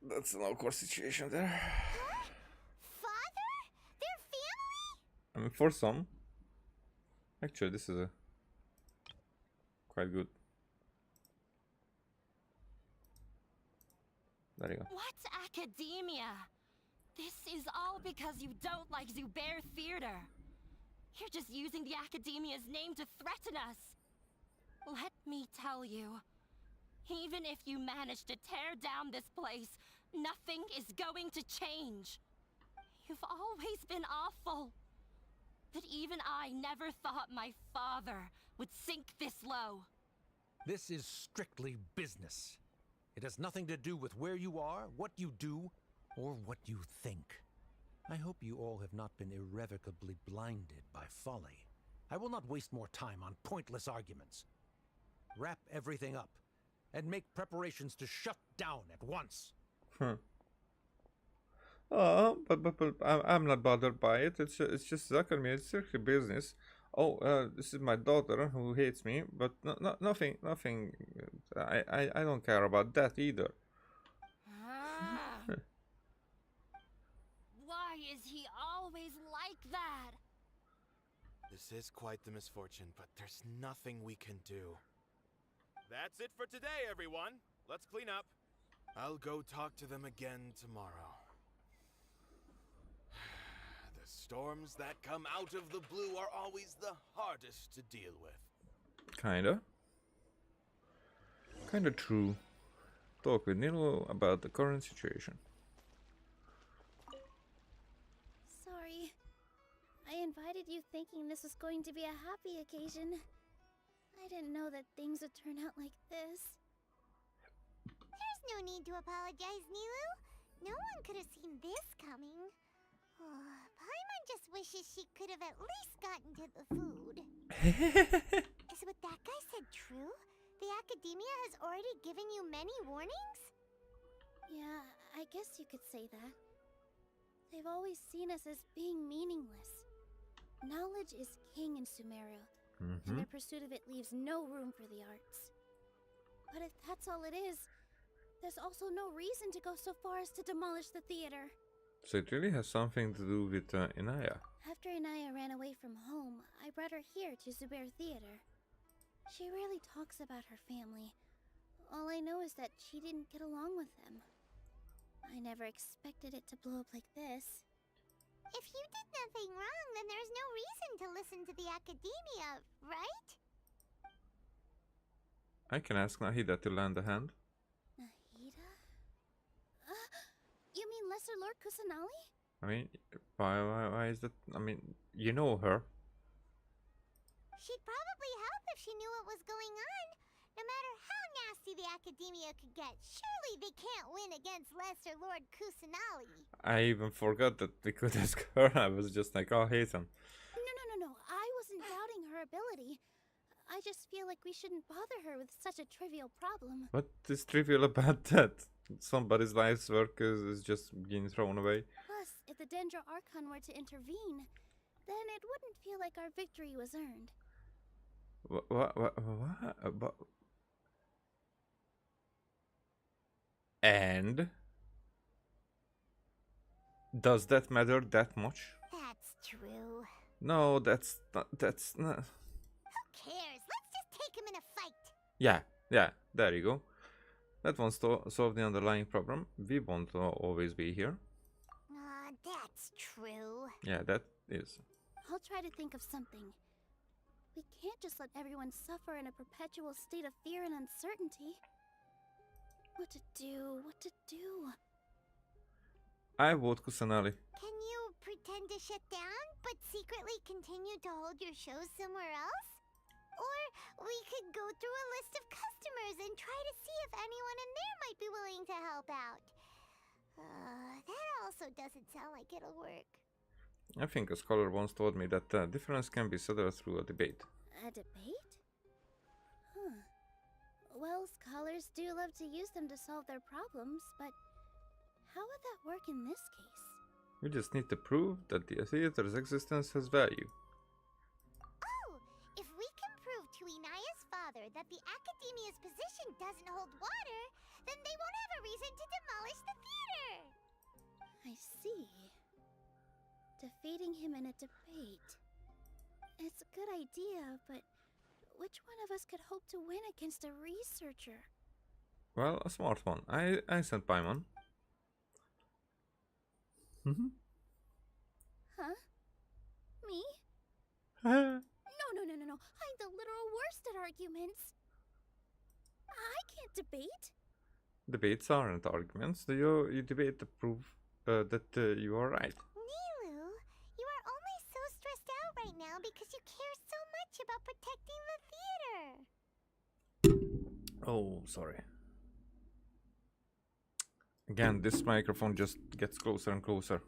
That's an awkward situation there.
Father? Their family?
I mean, for some. Actually, this is a quite good. There you go.
What academia? This is all because you don't like Zubair Theater. You're just using the academia's name to threaten us. Let me tell you, even if you manage to tear down this place, nothing is going to change. You've always been awful. But even I never thought my father would sink this low.
This is strictly business. It has nothing to do with where you are, what you do, or what you think. I hope you all have not been irrevocably blinded by folly. I will not waste more time on pointless arguments. Wrap everything up, and make preparations to shut down at once.
But I'm not bothered by it. It's just Zuckerman. It's strictly business. Oh, this is my daughter who hates me, but nothing. I don't care about that either.
Why is he always like that?
This is quite the misfortune, but there's nothing we can do. That's it for today, everyone. Let's clean up. I'll go talk to them again tomorrow. The storms that come out of the blue are always the hardest to deal with.
Kinda true. Talk with Nilou about the current situation.
Sorry. I invited you thinking this was going to be a happy occasion. I didn't know that things would turn out like this.
There's no need to apologize, Nilou. No one could have seen this coming. Paimon just wishes she could have at least gotten to the food. Is what that guy said true? The academia has already given you many warnings?
Yeah, I guess you could say that. They've always seen us as being meaningless. Knowledge is king in Sumeru, and their pursuit of it leaves no room for the arts. But if that's all it is, there's also no reason to go so far as to demolish the theater.
So it really has something to do with Inaya.
After Inaya ran away from home, I brought her here to Zubair Theater. She rarely talks about her family. All I know is that she didn't get along with them. I never expected it to blow up like this.
If you did nothing wrong, then there's no reason to listen to the academia, right?
I can ask Nahida to lend a hand.
Nahida? You mean Lesser Lord Kusanali?
I mean, why is that? I mean, you know her.
She'd probably help if she knew what was going on. No matter how nasty the academia could get, surely they can't win against Lesser Lord Kusanali.
I even forgot that we could ask her. I was just like, oh, Haytham.
No. I wasn't doubting her ability. I just feel like we shouldn't bother her with such a trivial problem.
What is trivial about that? Somebody's life's work is just being thrown away.
Plus, if the Dendro Archon were to intervene, then it wouldn't feel like our victory was earned.
What? And does that matter that much?
That's true.
No, that's not.
Who cares? Let's just take him in a fight.
Yeah, there you go. That won't solve the underlying problem. We won't always be here.
That's true.
Yeah, that is.
I'll try to think of something. We can't just let everyone suffer in a perpetual state of fear and uncertainty. What to do?
I vote Kusanali.
Can you pretend to shut down, but secretly continue to hold your shows somewhere else? Or we could go through a list of customers and try to see if anyone in there might be willing to help out. That also doesn't sound like it'll work.
I think a scholar once told me that difference can be settled through a debate.
A debate? Huh. Well, scholars do love to use them to solve their problems, but how would that work in this case?
We just need to prove that the theater's existence has value.
Oh! If we can prove to Inaya's father that the Academia's position doesn't hold water, then they won't have a reason to demolish the theater!
I see. Defeating him in a debate. It's a good idea, but which one of us could hope to win against a researcher?
Well, a smart one. I sent Paimon.
Huh? Me?
Uh,
No. I'm the literal worst at arguments. I can't debate.
Debates aren't arguments. You debate to prove that you are right.
Nilou, you are only so stressed out right now because you care so much about protecting the theater.
Oh, sorry. Again, this microphone just gets closer and closer.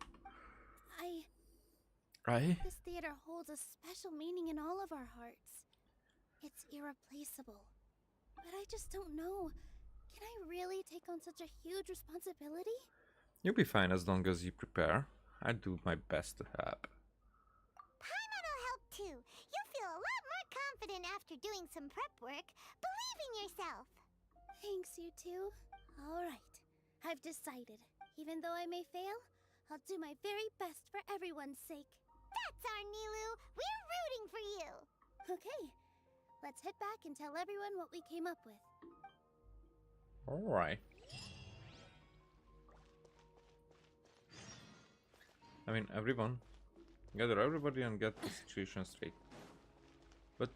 Right?
This theater holds a special meaning in all of our hearts. It's irreplaceable. But I just don't know. Can I really take on such a huge responsibility?
You'll be fine as long as you prepare. I do my best to help.
Paimon will help too. You'll feel a lot more confident after doing some prep work. Believe in yourself.
Thanks, you two. Alright. I've decided. Even though I may fail, I'll do my very best for everyone's sake.
That's our Nilou. We're rooting for you.
Okay. Let's head back and tell everyone what we came up with.
Alright. I mean, everyone. Gather everybody and get the situation straight. But...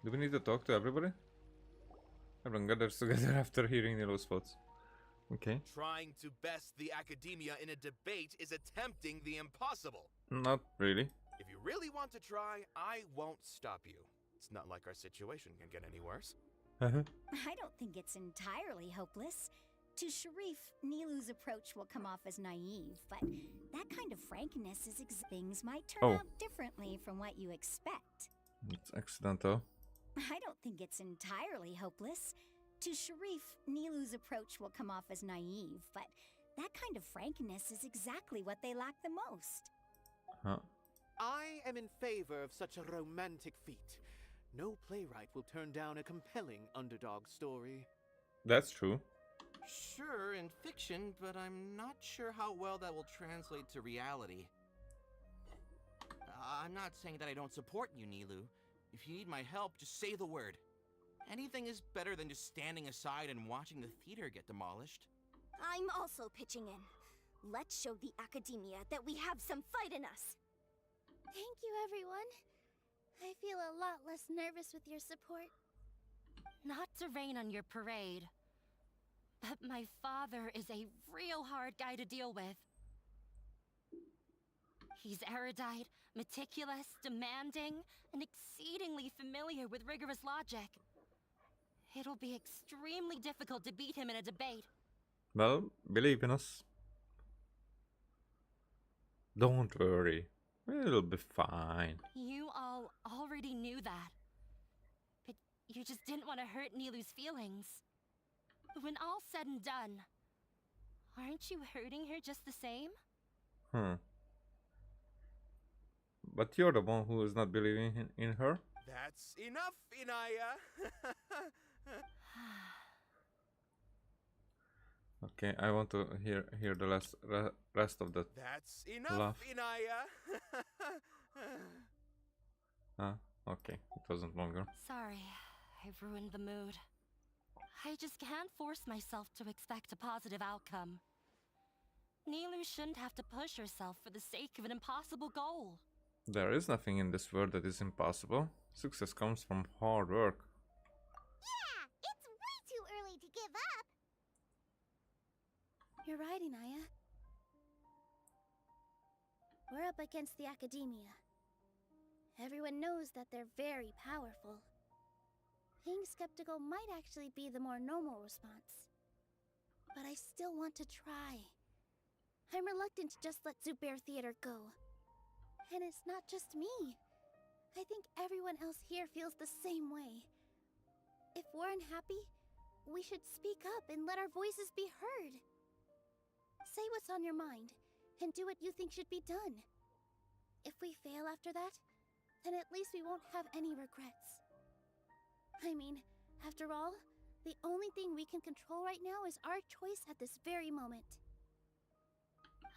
do we need to talk to everybody? Everyone gathers together after hearing Nilou's thoughts. Okay.
Trying to best the Academia in a debate is attempting the impossible.
Not really.
If you really want to try, I won't stop you. It's not like our situation can get any worse.
I don't think it's entirely hopeless. To Sharif, Nilou's approach will come off as naive, but that kind of frankness is things might turn out differently from what you expect.
It's accidental.
I don't think it's entirely hopeless. To Sharif, Nilou's approach will come off as naive, but that kind of frankness is exactly what they lack the most.
Huh.
I am in favor of such a romantic feat. No playwright will turn down a compelling underdog story.
That's true.
Sure, in fiction, but I'm not sure how well that will translate to reality. I'm not saying that I don't support you, Nilou. If you need my help, just say the word. Anything is better than just standing aside and watching the theater get demolished.
I'm also pitching in. Let's show the Academia that we have some fight in us.
Thank you, everyone. I feel a lot less nervous with your support.
Not to rain on your parade, but my father is a real hard guy to deal with. He's erudite, meticulous, demanding, and exceedingly familiar with rigorous logic. It'll be extremely difficult to beat him in a debate.
Well, believe in us. Don't worry. It'll be fine.
You all already knew that. But you just didn't want to hurt Nilou's feelings. When all's said and done, aren't you hurting her just the same?
But you're the one who is not believing in her?
That's enough, Inaya.
Okay, I want to hear the rest of that.
That's enough,
laugh.
Inaya.
Okay, it wasn't longer.
Sorry, I've ruined the mood. I just can't force myself to expect a positive outcome. Nilou shouldn't have to push herself for the sake of an impossible goal.
There is nothing in this world that is impossible. Success comes from hard work.
Yeah, it's way too early to give up.
You're right, Inaya. We're up against the Academia. Everyone knows that they're very powerful. Being skeptical might actually be the more normal response. But I still want to try. I'm reluctant to just let Zubair Theater go. And it's not just me. I think everyone else here feels the same way. If we're unhappy, we should speak up and let our voices be heard. Say what's on your mind, and do what you think should be done. If we fail after that, then at least we won't have any regrets. I mean, after all, the only thing we can control right now is our choice at this very moment.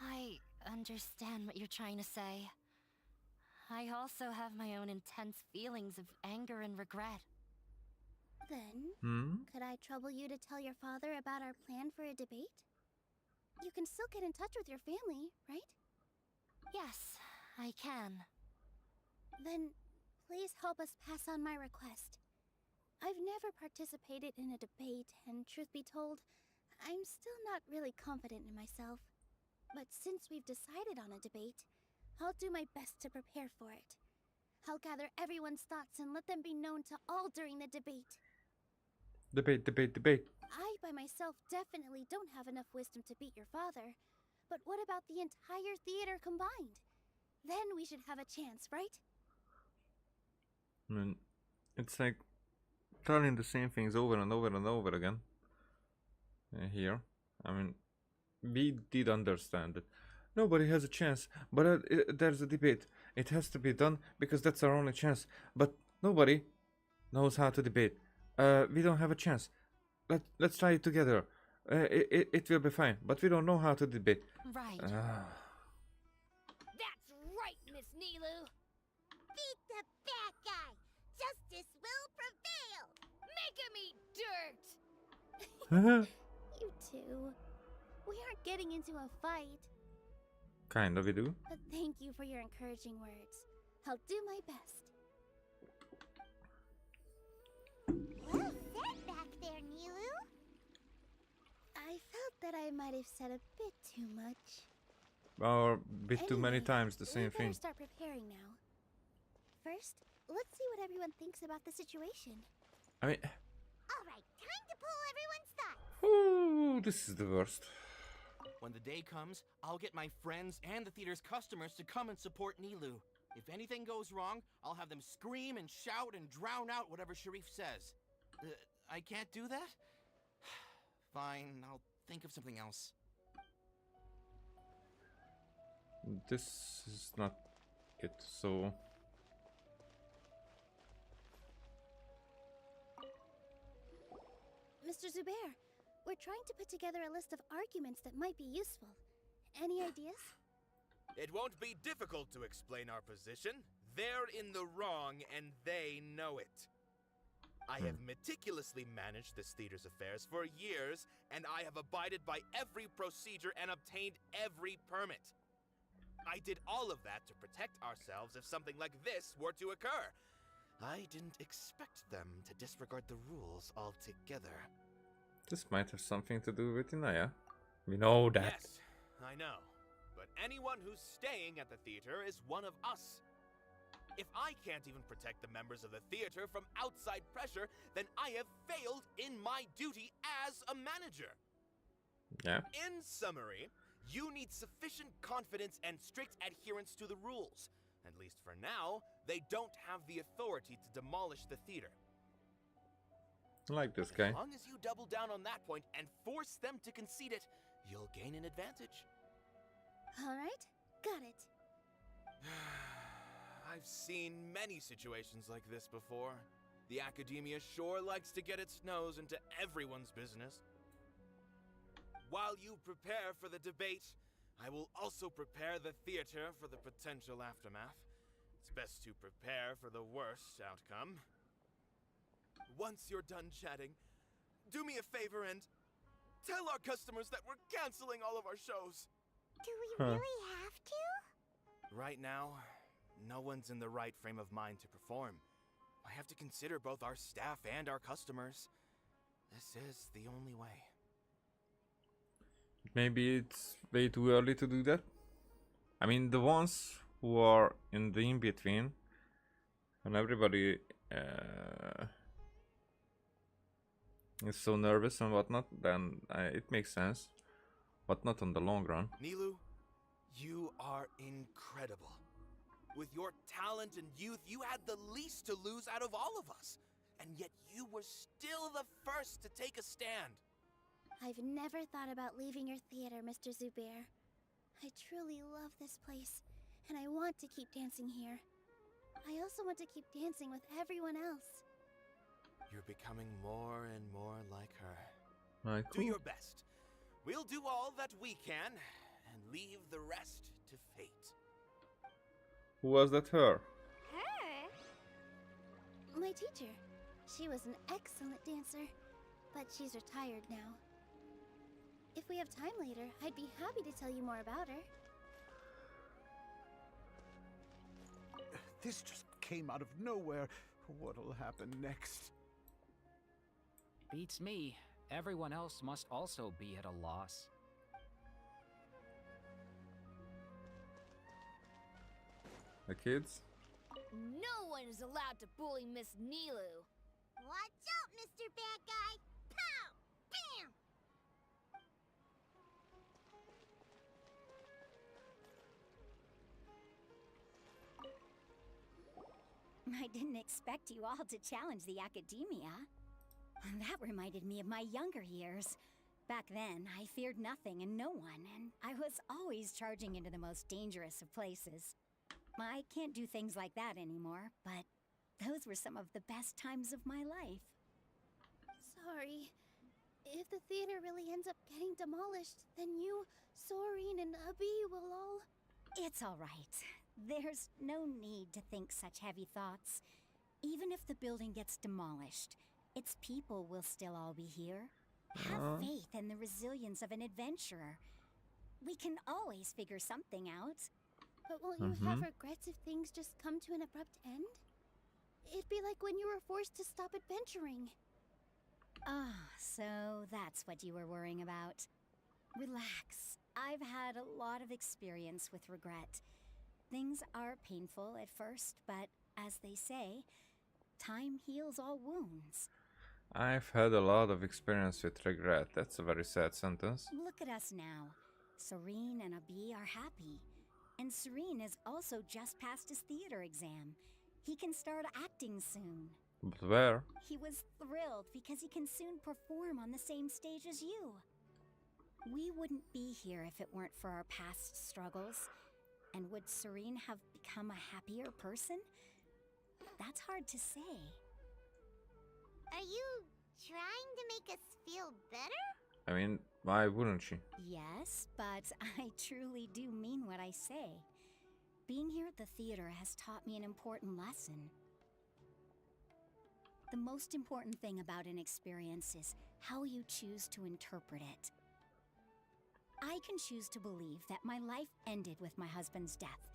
I understand what you're trying to say. I also have my own intense feelings of anger and regret.
Then, could I trouble you to tell your father about our plan for a debate? You can still get in touch with your family, right?
Yes, I can.
Then, please help us pass on my request. I've never participated in a debate, and truth be told, I'm still not really confident in myself. But since we've decided on a debate, I'll do my best to prepare for it. I'll gather everyone's thoughts and let them be known to all during the debate.
Debate.
I, by myself, definitely don't have enough wisdom to beat your father. But what about the entire theater combined? Then we should have a chance, right?
I mean, it's like telling the same things over and over and over again. Here, I mean, we did understand it. Nobody has a chance, but there's a debate. It has to be done because that's our only chance. But nobody knows how to debate. We don't have a chance. Let's try it together. It will be fine, but we don't know how to debate.
Right.
That's right, Miss Nilou.
Beat the bad guy. Justice will prevail.
Make him eat dirt.
You two. We aren't getting into a fight.
Kind of, we do.
But thank you for your encouraging words. I'll do my best.
Well said back there, Nilou.
I felt that I might have said a bit too much.
Or a bit too many times the same
we
thing.
better start preparing now. First, let's see what everyone thinks about the situation.
I mean,
All right, time to pull everyone's thoughts.
ooh, this is the worst.
When the day comes, I'll get my friends and the theater's customers to come and support Nilou. If anything goes wrong, I'll have them scream and shout and drown out whatever Sharif says. I can't do that? Fine, I'll think of something else.
This is not it, so...
Mr. Zubair, we're trying to put together a list of arguments that might be useful. Any ideas?
It won't be difficult to explain our position. They're in the wrong, and they know it. I have meticulously managed this theater's affairs for years, and I have abided by every procedure and obtained every permit. I did all of that to protect ourselves if something like this were to occur. I didn't expect them to disregard the rules altogether.
This might have something to do with Inaya. We know that.
Yes, I know. But anyone who's staying at the theater is one of us. If I can't even protect the members of the theater from outside pressure, then I have failed in my duty as a manager.
Yeah.
In summary, You need sufficient confidence and strict adherence to the rules. At least for now, they don't have the authority to demolish the theater.
I like this guy.
As long as you double down on that point and force them to concede it, you'll gain an advantage.
Alright, got it.
I've seen many situations like this before. The academia sure likes to get its nose into everyone's business. While you prepare for the debate, I will also prepare the theater for the potential aftermath. It's best to prepare for the worst outcome. Once you're done chatting, do me a favor and tell our customers that we're canceling all of our shows.
Do we really have to?
Right now, no one's in the right frame of mind to perform. I have to consider both our staff and our customers. This is the only way.
Maybe it's way too early to do that. I mean, the ones who are in the in-between, and everybody is so nervous and whatnot, then it makes sense. But not on the long run.
Nilou, you are incredible. With your talent and youth, you had the least to lose out of all of us. And yet you were still the first to take a stand.
I've never thought about leaving your theater, Mr. Zubair. I truly love this place, and I want to keep dancing here. I also want to keep dancing with everyone else.
You're becoming more and more like her.
Right,
Do
cool.
your best. We'll do all that we can, and leave the rest to fate.
Who was that her?
Her? My teacher. She was an excellent dancer, but she's retired now. If we have time later, I'd be happy to tell you more about her.
This just came out of nowhere. What'll happen next?
Beats me. Everyone else must also be at a loss.
The kids?
No one is allowed to bully Miss Nilou.
Watch out, Mr. Bad Guy! Pow! Bam!
I didn't expect you all to challenge the academia. That reminded me of my younger years. Back then, I feared nothing and no one, and I was always charging into the most dangerous of places. I can't do things like that anymore, but those were some of the best times of my life.
Sorry. If the theater really ends up getting demolished, then you, Soren, and Abi will all...
It's all right. There's no need to think such heavy thoughts. Even if the building gets demolished, its people will still all be here. Have faith in the resilience of an adventurer. We can always figure something out.
But won't you have regrets if things just come to an abrupt end? It'd be like when you were forced to stop adventuring.
Ah, so that's what you were worrying about. Relax. I've had a lot of experience with regret. Things are painful at first, but as they say, time heals all wounds.
I've had a lot of experience with regret. That's a very sad sentence.
Look at us now. Serene and Abi are happy. And Serene has also just passed his theater exam. He can start acting soon.
But where?
He was thrilled because he can soon perform on the same stage as you. We wouldn't be here if it weren't for our past struggles. And would Serene have become a happier person? That's hard to say.
Are you trying to make us feel better?
I mean, why wouldn't she?
Yes, but I truly do mean what I say. Being here at the theater has taught me an important lesson. The most important thing about an experience is how you choose to interpret it. I can choose to believe that my life ended with my husband's death.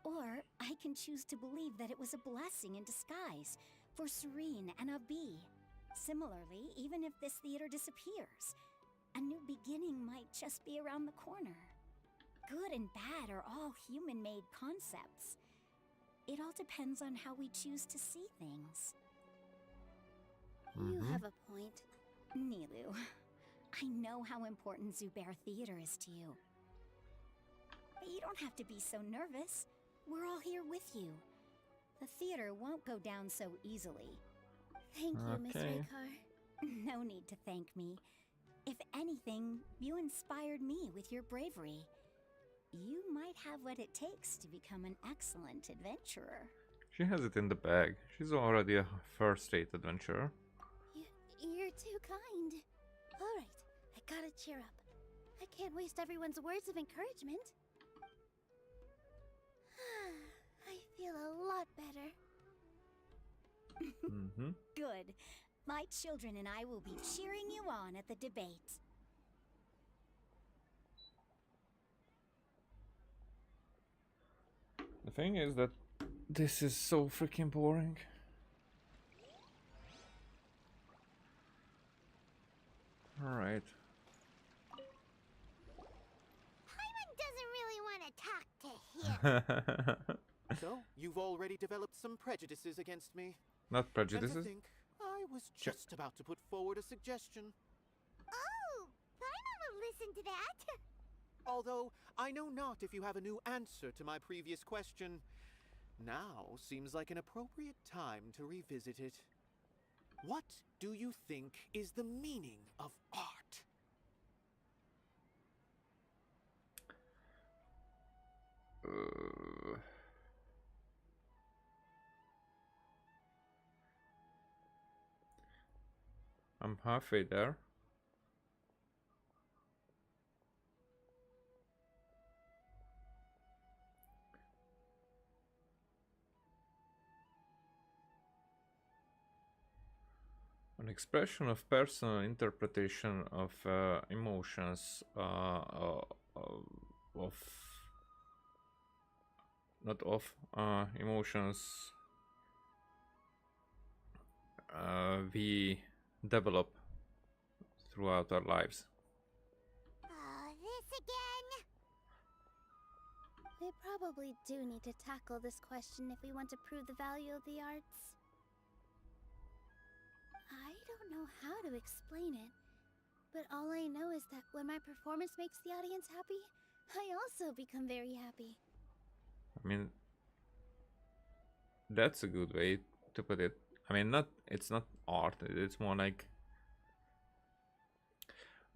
Or I can choose to believe that it was a blessing in disguise for Serene and Abi. Similarly, even if this theater disappears, a new beginning might just be around the corner. Good and bad are all human-made concepts. It all depends on how we choose to see things.
You have a point.
Nilou, I know how important Zubair Theater is to you. But you don't have to be so nervous. We're all here with you. The theater won't go down so easily.
Thank you, Miss
Okay.
Raykar.
No need to thank me. If anything, you inspired me with your bravery. You might have what it takes to become an excellent adventurer.
She has it in the bag. She's already a first-rate adventurer.
You're too kind. All right, I gotta cheer up. I can't waste everyone's words of encouragement. I feel a lot better.
Mm-hmm.
Good. My children and I will be cheering you on at the debate.
The thing is that this is so freaking boring. Alright.
Paimon doesn't really want to talk to him.
So, you've already developed some prejudices against me.
Not
And
prejudices.
to think, I was just about to put forward a suggestion.
Oh, Paimon will listen to that.
Although, I know not if you have a new answer to my previous question. Now seems like an appropriate time to revisit it. What do you think is the meaning of art?
I'm halfway there. An expression of personal interpretation of emotions, of not of emotions we develop throughout our lives.
Oh, this again?
We probably do need to tackle this question if we want to prove the value of the arts. I don't know how to explain it, but all I know is that when my performance makes the audience happy, I also become very happy.
I mean, that's a good way to put it. I mean, it's not art, it's more like...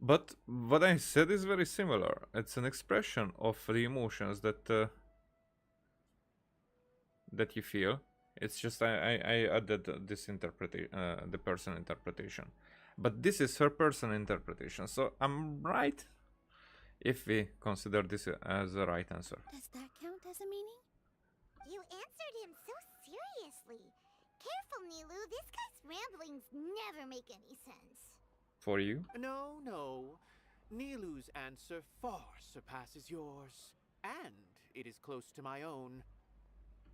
But what I said is very similar. It's an expression of the emotions that that you feel. It's just I added this interpretation, the personal interpretation. But this is her personal interpretation, so I'm right if we consider this as a right answer.
Does that count as a meaning?
You answered him so seriously. Careful, Nilou. This guy's ramblings never make any sense.
For you?
No, no. Nilou's answer far surpasses yours, and it is close to my own.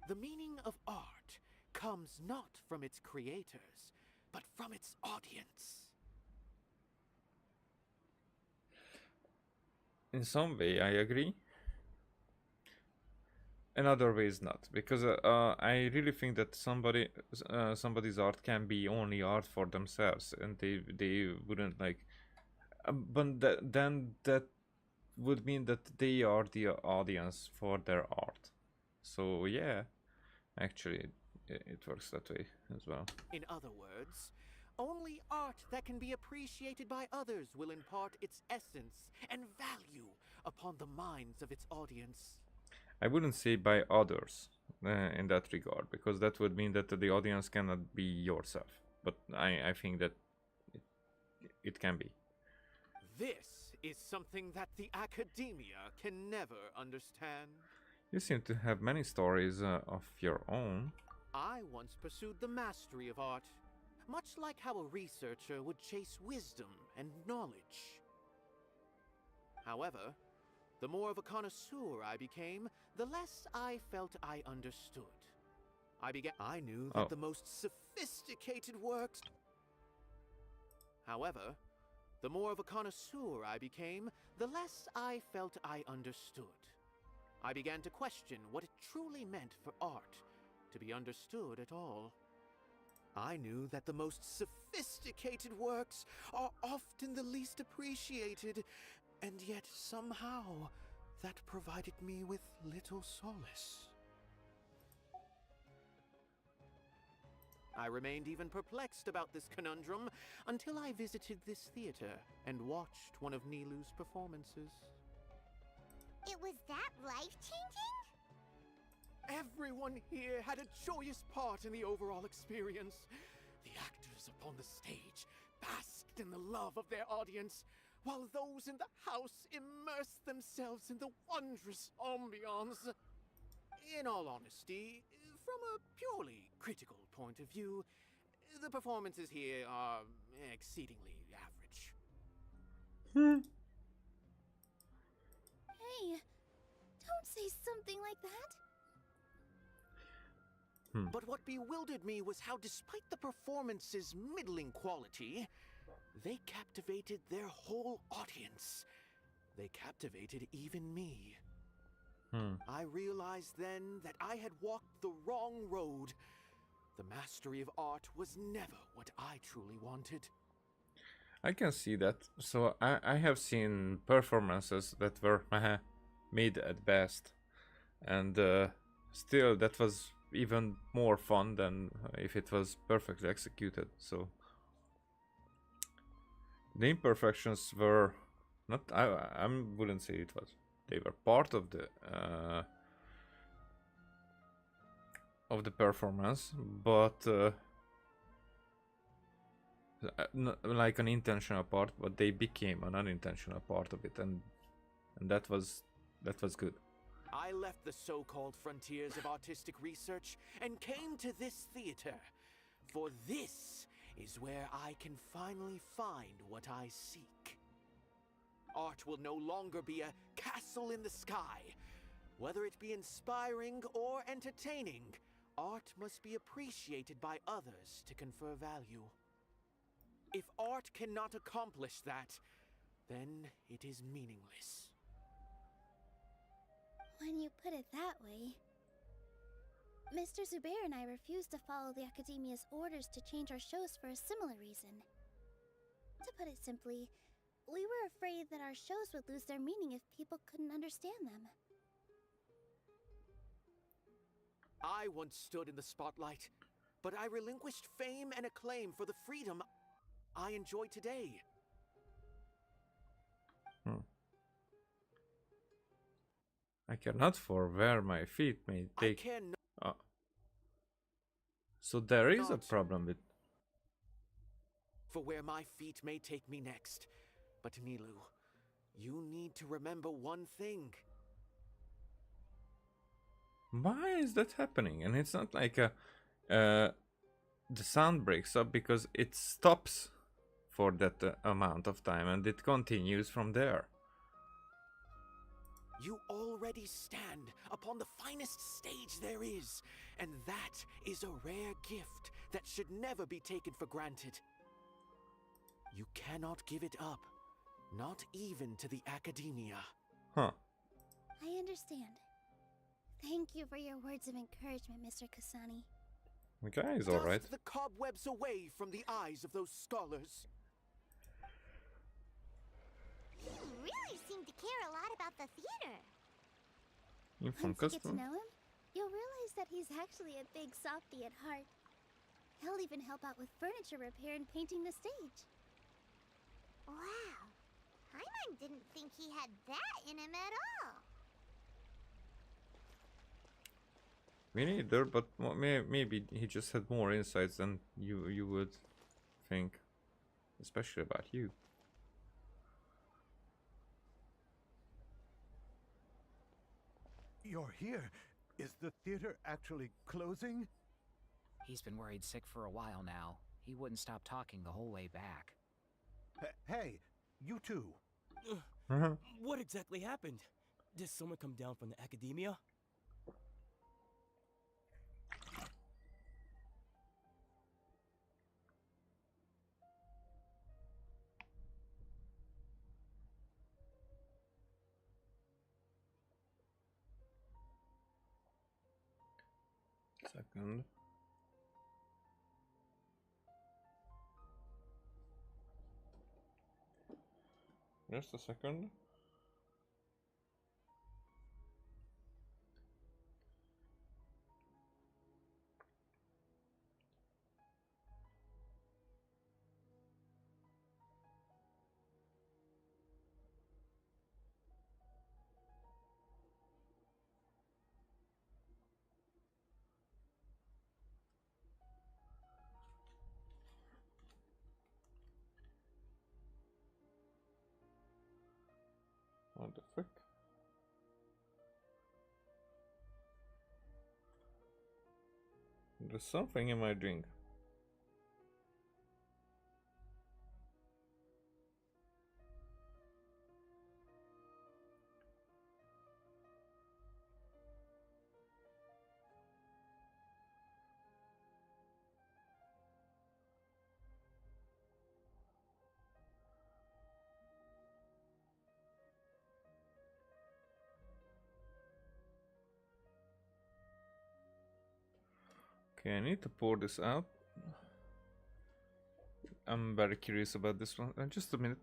The meaning of art comes not from its creators, but from its audience.
In some way, I agree. In other ways, not, because I really think that somebody's art can be only art for themselves, and they wouldn't like. But then that would mean that they are the audience for their art. So yeah, actually, it works that way as well.
In other words, only art that can be appreciated by others will impart its essence and value upon the minds of its audience.
I wouldn't say by others in that regard, because that would mean that the audience cannot be yourself. But I think that it can be.
This is something that the academia can never understand.
You seem to have many stories of your own.
I once pursued the mastery of art, much like how a researcher would chase wisdom and knowledge. However, the more of a connoisseur I became, the less I felt I understood. I knew that the most sophisticated works... However, the more of a connoisseur I became, the less I felt I understood. I began to question what it truly meant for art to be understood at all. I knew that the most sophisticated works are often the least appreciated, and yet somehow that provided me with little solace. I remained even perplexed about this conundrum until I visited this theater and watched one of Nilou's performances.
It was that life-changing?
Everyone here had a joyous part in the overall experience. The actors upon the stage basked in the love of their audience, while those in the house immersed themselves in the wondrous ambiance. In all honesty, from a purely critical point of view, the performances here are exceedingly average.
Hey, don't say something like that.
But what bewildered me was how, despite the performance's middling quality, they captivated their whole audience. They captivated even me. I realized then that I had walked the wrong road. The mastery of art was never what I truly wanted.
I can see that. So I have seen performances that were made at best, and still that was even more fun than if it was perfectly executed. So the imperfections were not, I wouldn't say it was, they were part of the performance, but like an intentional part, but they became an unintentional part of it, and that was good.
I left the so-called frontiers of artistic research and came to this theater, for this is where I can finally find what I seek. Art will no longer be a castle in the sky. Whether it be inspiring or entertaining, art must be appreciated by others to confer value. If art cannot accomplish that, then it is meaningless.
When you put it that way... Mr. Zubair and I refused to follow the Academia's orders to change our shows for a similar reason. To put it simply, we were afraid that our shows would lose their meaning if people couldn't understand them.
I once stood in the spotlight, but I relinquished fame and acclaim for the freedom I enjoy today.
I cannot for where my feet may take. So there is a problem with.
For where my feet may take me next. But Nilou, you need to remember one thing.
Why is that happening? And it's not like the sound breaks up because it stops for that amount of time and it continues from there.
You already stand upon the finest stage there is, and that is a rare gift that should never be taken for granted. You cannot give it up, not even to the Academia.
Huh.
I understand. Thank you for your words of encouragement, Mr. Kasani.
The guy is alright.
Dust the cobwebs away from the eyes of those scholars.
You really seem to care a lot about the theater.
Once you get to know him, you'll realize that he's actually a big softie at heart. He'll even help out with furniture repair and painting the stage.
Wow. Paimon didn't think he had that in him at all.
Me neither, but maybe he just had more insights than you would think, especially about you.
You're here. Is the theater actually closing?
He's been worried sick for a while now. He wouldn't stop talking the whole way back.
Hey, you two.
What exactly happened? Did someone come down from the Academia?
Second. Just a second. What the frick? There's something in my drink. Okay, I need to pour this out. I'm very curious about this one. Just a minute.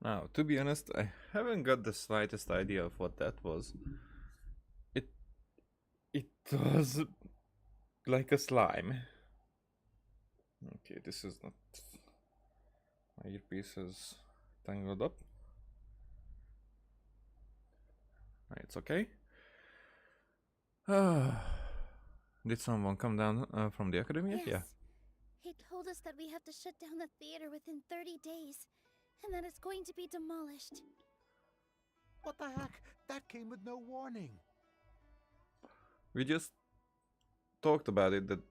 Now, to be honest, I haven't got the slightest idea of what that was. It was like a slime. Okay, this is not... My earpiece is tangled up. It's okay. Did someone come down from the academy?
Yes.
Yeah.
He told us that we have to shut down the theater within 30 days, and that it's going to be demolished.
What the heck? That came with no warning.
We just talked about it, that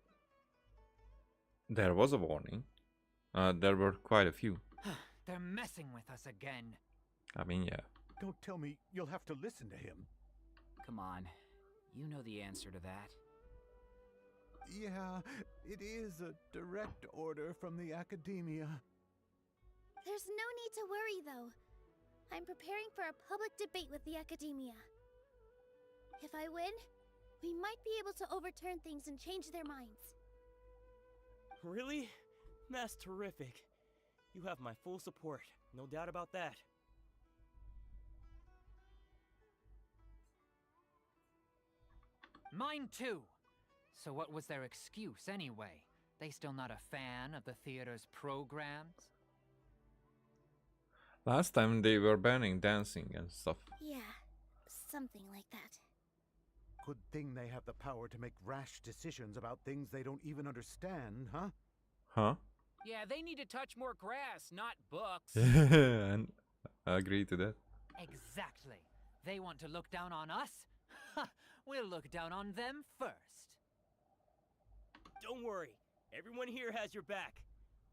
there was a warning. There were quite a few.
They're messing with us again.
I mean, yeah.
Don't tell me you'll have to listen to him.
Come on. You know the answer to that.
Yeah, it is a direct order from the academia.
There's no need to worry, though. I'm preparing for a public debate with the academia. If I win, we might be able to overturn things and change their minds.
Really? That's terrific. You have my full support, no doubt about that.
Mine too. So what was their excuse anyway? They still not a fan of the theater's programs?
Last time they were banning dancing and stuff.
Yeah, something like that.
Good thing they have the power to make rash decisions about things they don't even understand, huh?
Huh?
Yeah, they need to touch more grass, not books.
And I agree to that.
Exactly. They want to look down on us? We'll look down on them first.
Don't worry, everyone here has your back.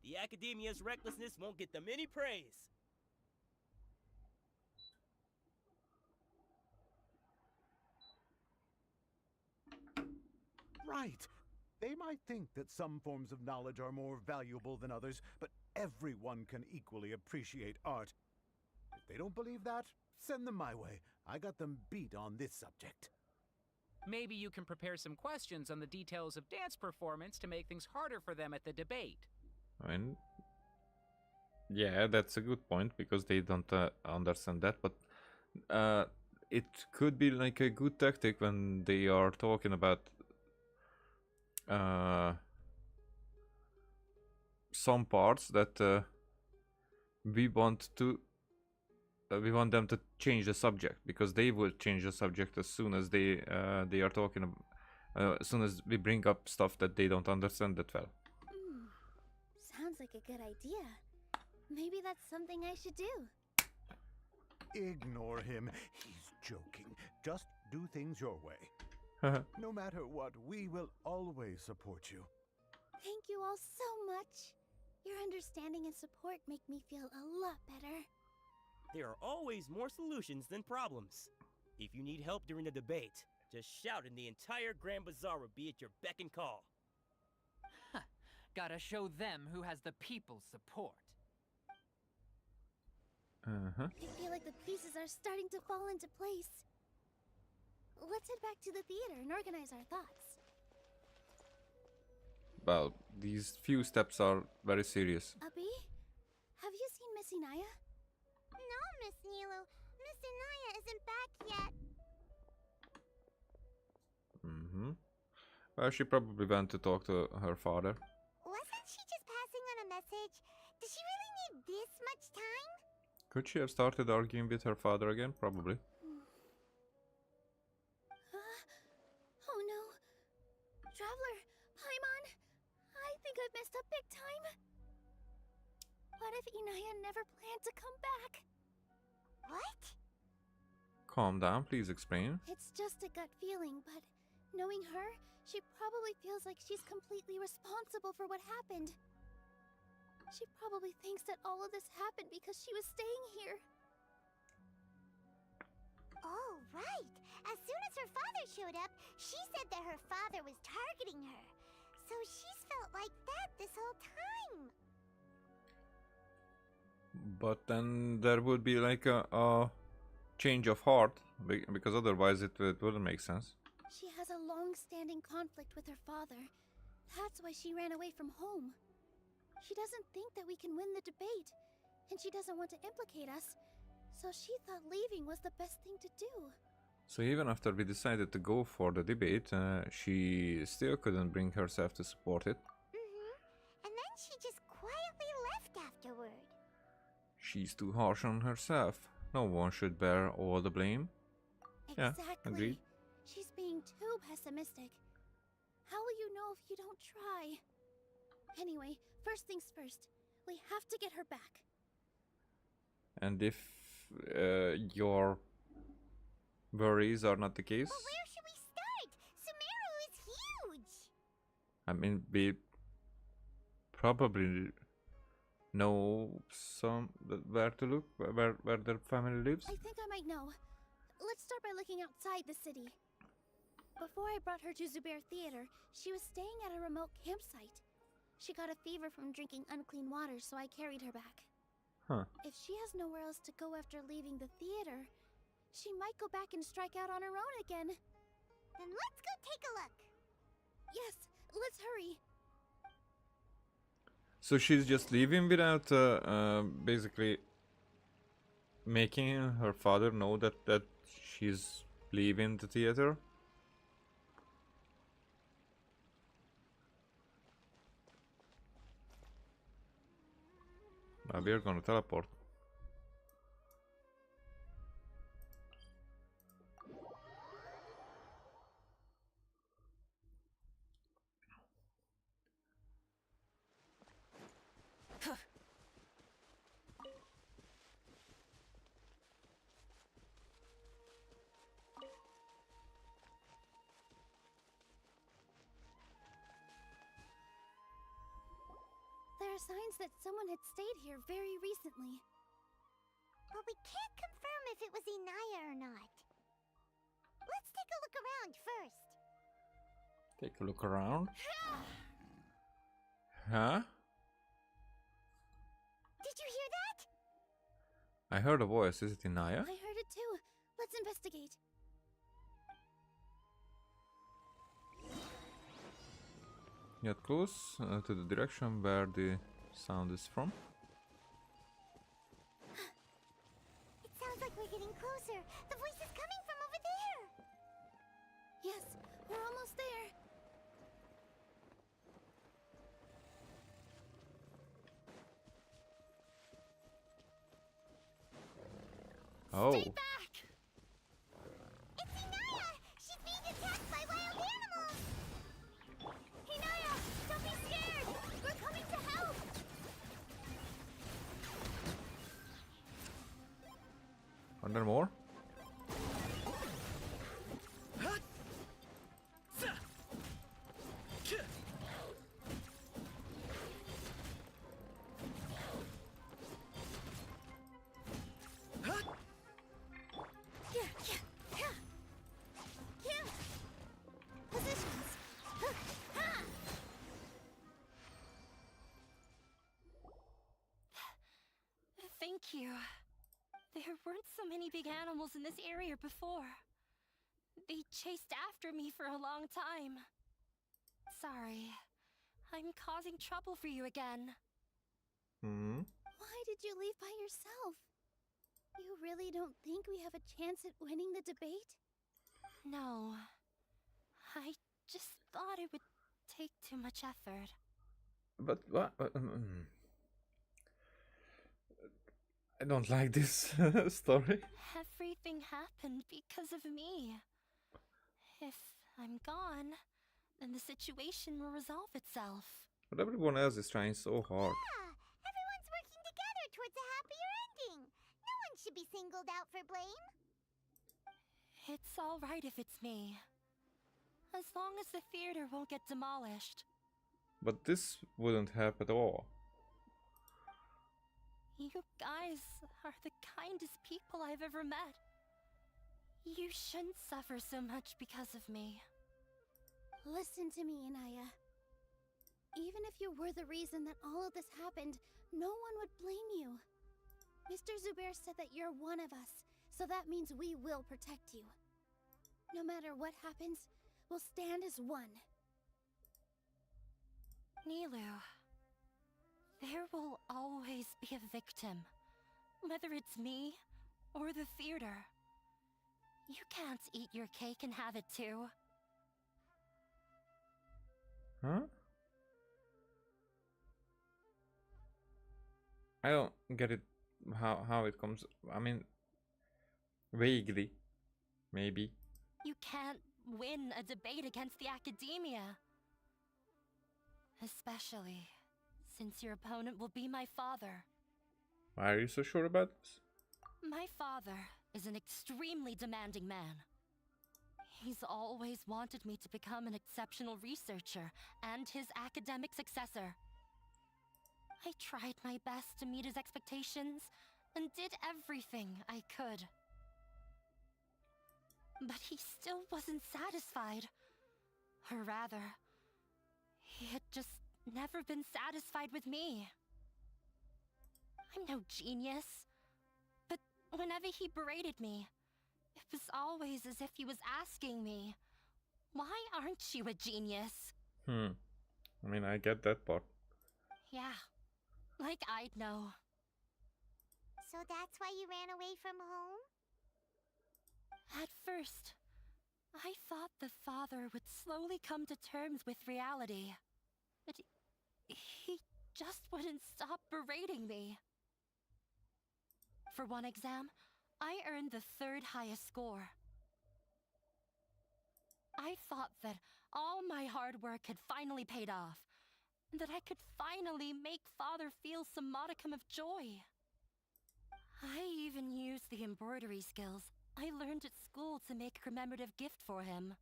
The Academia's recklessness won't get them any praise.
Right. They might think that some forms of knowledge are more valuable than others, but everyone can equally appreciate art. If they don't believe that, send them my way. I got them beat on this subject.
Maybe you can prepare some questions on the details of dance performance to make things harder for them at the debate.
I mean, yeah, that's a good point because they don't understand that, but it could be like a good tactic when they are talking about some parts that we want them to change the subject, because they will change the subject as soon as they are talking as soon as we bring up stuff that they don't understand that well.
Sounds like a good idea. Maybe that's something I should do.
Ignore him. He's joking. Just do things your way. No matter what, we will always support you.
Thank you all so much. Your understanding and support make me feel a lot better.
There are always more solutions than problems. If you need help during the debate, just shout and the entire Grand Bazaar will be at your beck and call.
Gotta show them who has the people's support.
I feel like the pieces are starting to fall into place. Let's head back to the theater and organize our thoughts.
Well, these few steps are very serious.
Abby, have you seen Miss Inaya?
No, Miss Nilou. Miss Inaya isn't back yet.
Well, she probably went to talk to her father.
Wasn't she just passing on a message? Does she really need this much time?
Could she have started arguing with her father again? Probably.
Oh no. Traveler, Paimon, I think I've messed up big time. What if Inaya never planned to come back?
What?
Calm down, please explain.
It's just a gut feeling, but knowing her, she probably feels like she's completely responsible for what happened. She probably thinks that all of this happened because she was staying here.
Oh, right. As soon as her father showed up, she said that her father was targeting her. So she's felt like that this whole time.
But then there would be like a change of heart, because otherwise it wouldn't make sense.
She has a long-standing conflict with her father. That's why she ran away from home. She doesn't think that we can win the debate, and she doesn't want to implicate us, so she thought leaving was the best thing to do.
So even after we decided to go for the debate, she still couldn't bring herself to support it.
And then she just quietly left afterward.
She's too harsh on herself. No one should bear all the blame.
Exactly.
Yeah, agreed.
She's being too pessimistic. How will you know if you don't try? Anyway, first things first. We have to get her back.
And if your worries are not the case,
But where should we start? Sumeru is huge!
I mean, we probably know where to look, where their family lives.
I think I might know. Let's start by looking outside the city. Before I brought her to Zubair Theater, she was staying at a remote campsite. She got a fever from drinking unclean water, so I carried her back.
Huh.
If she has nowhere else to go after leaving the theater, she might go back and strike out on her own again.
Then let's go take a look.
Yes, let's hurry.
So she's just leaving without basically making her father know that she's leaving the theater? We are gonna teleport.
There are signs that someone had stayed here very recently.
But we can't confirm if it was Inaya or not. Let's take a look around first.
Take a look around. Huh?
Did you hear that?
I heard a voice. Is it Inaya?
I heard it too. Let's investigate.
Get close to the direction where the sound is from.
It sounds like we're getting closer. The voice is coming from over there.
Yes, we're almost there.
Oh.
Stay back! It's Inaya! She's being attacked by wild animals! Inaya, don't be scared! We're coming to help!
Are there more?
Positions.
Thank you. There weren't so many big animals in this area before. They chased after me for a long time. Sorry. I'm causing trouble for you again.
Hmm.
Why did you leave by yourself? You really don't think we have a chance at winning the debate?
No. I just thought it would take too much effort.
But what? I don't like this story.
Everything happened because of me. If I'm gone, then the situation will resolve itself.
But everyone else is trying so hard.
Yeah, everyone's working together towards a happier ending. No one should be singled out for blame.
It's all right if it's me. As long as the theater won't get demolished.
But this wouldn't happen at all.
You guys are the kindest people I've ever met. You shouldn't suffer so much because of me.
Listen to me, Inaya. Even if you were the reason that all of this happened, no one would blame you. Mr. Zubair said that you're one of us, so that means we will protect you. No matter what happens, we'll stand as one.
Nilou, there will always be a victim. Whether it's me or the theater. You can't eat your cake and have it too.
Huh? I don't get it. How it comes. I mean, vaguely, maybe.
You can't win a debate against the academia. Especially since your opponent will be my father.
Why are you so sure about this?
My father is an extremely demanding man. He's always wanted me to become an exceptional researcher and his academic successor. I tried my best to meet his expectations and did everything I could. But he still wasn't satisfied. Or rather, he had just never been satisfied with me. I'm no genius. But whenever he berated me, it was always as if he was asking me, "Why aren't you a genius?"
I mean, I get that part.
Yeah, like I'd know.
So that's why you ran away from home?
At first, I thought the father would slowly come to terms with reality. But he just wouldn't stop berating me. For one exam, I earned the 3rd highest score. I thought that all my hard work had finally paid off, and that I could finally make Father feel some modicum of joy. I even used the embroidery skills I learned at school to make a commemorative gift for him.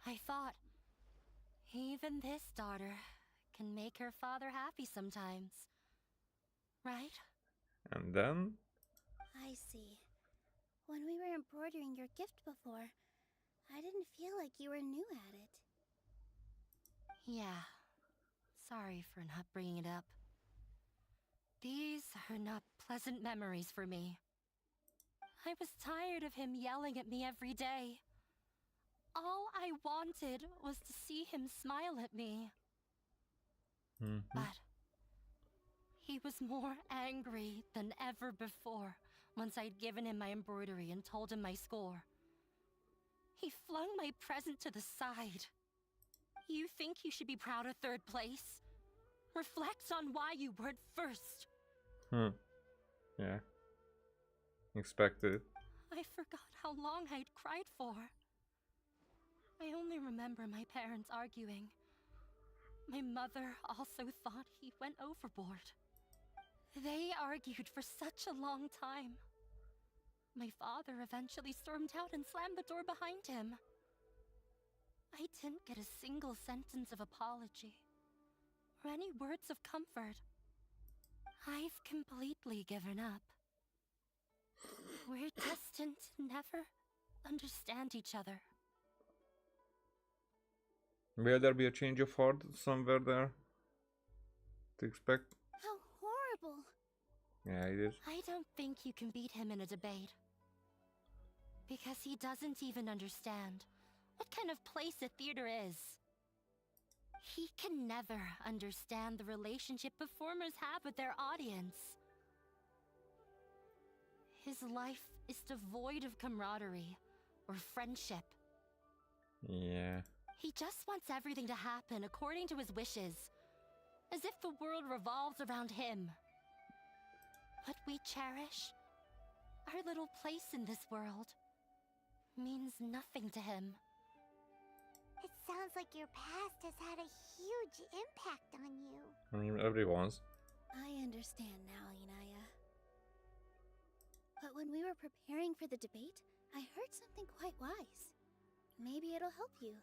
I thought, even this daughter can make her father happy sometimes. Right?
And then?
I see. When we were embroidering your gift before, I didn't feel like you were new at it.
Yeah. Sorry for not bringing it up. These are not pleasant memories for me. I was tired of him yelling at me every day. All I wanted was to see him smile at me. But he was more angry than ever before once I'd given him my embroidery and told him my score. He flung my present to the side. You think you should be proud of 3rd place? Reflect on why you weren't 1st.
Yeah. Expected.
I forgot how long I'd cried for. I only remember my parents arguing. My mother also thought he went overboard. They argued for such a long time. My father eventually stormed out and slammed the door behind him. I didn't get a single sentence of apology or any words of comfort. I've completely given up. We're destined to never understand each other.
Will there be a change of heart somewhere there to expect?
How horrible!
Yeah, it is.
I don't think you can beat him in a debate. Because he doesn't even understand what kind of place a theater is. He can never understand the relationship performers have with their audience. His life is devoid of camaraderie or friendship.
Yeah.
He just wants everything to happen according to his wishes, as if the world revolves around him. What we cherish, our little place in this world, means nothing to him.
It sounds like your past has had a huge impact on you.
I mean, everyone's.
I understand now, Inaya. But when we were preparing for the debate, I heard something quite wise. Maybe it'll help you.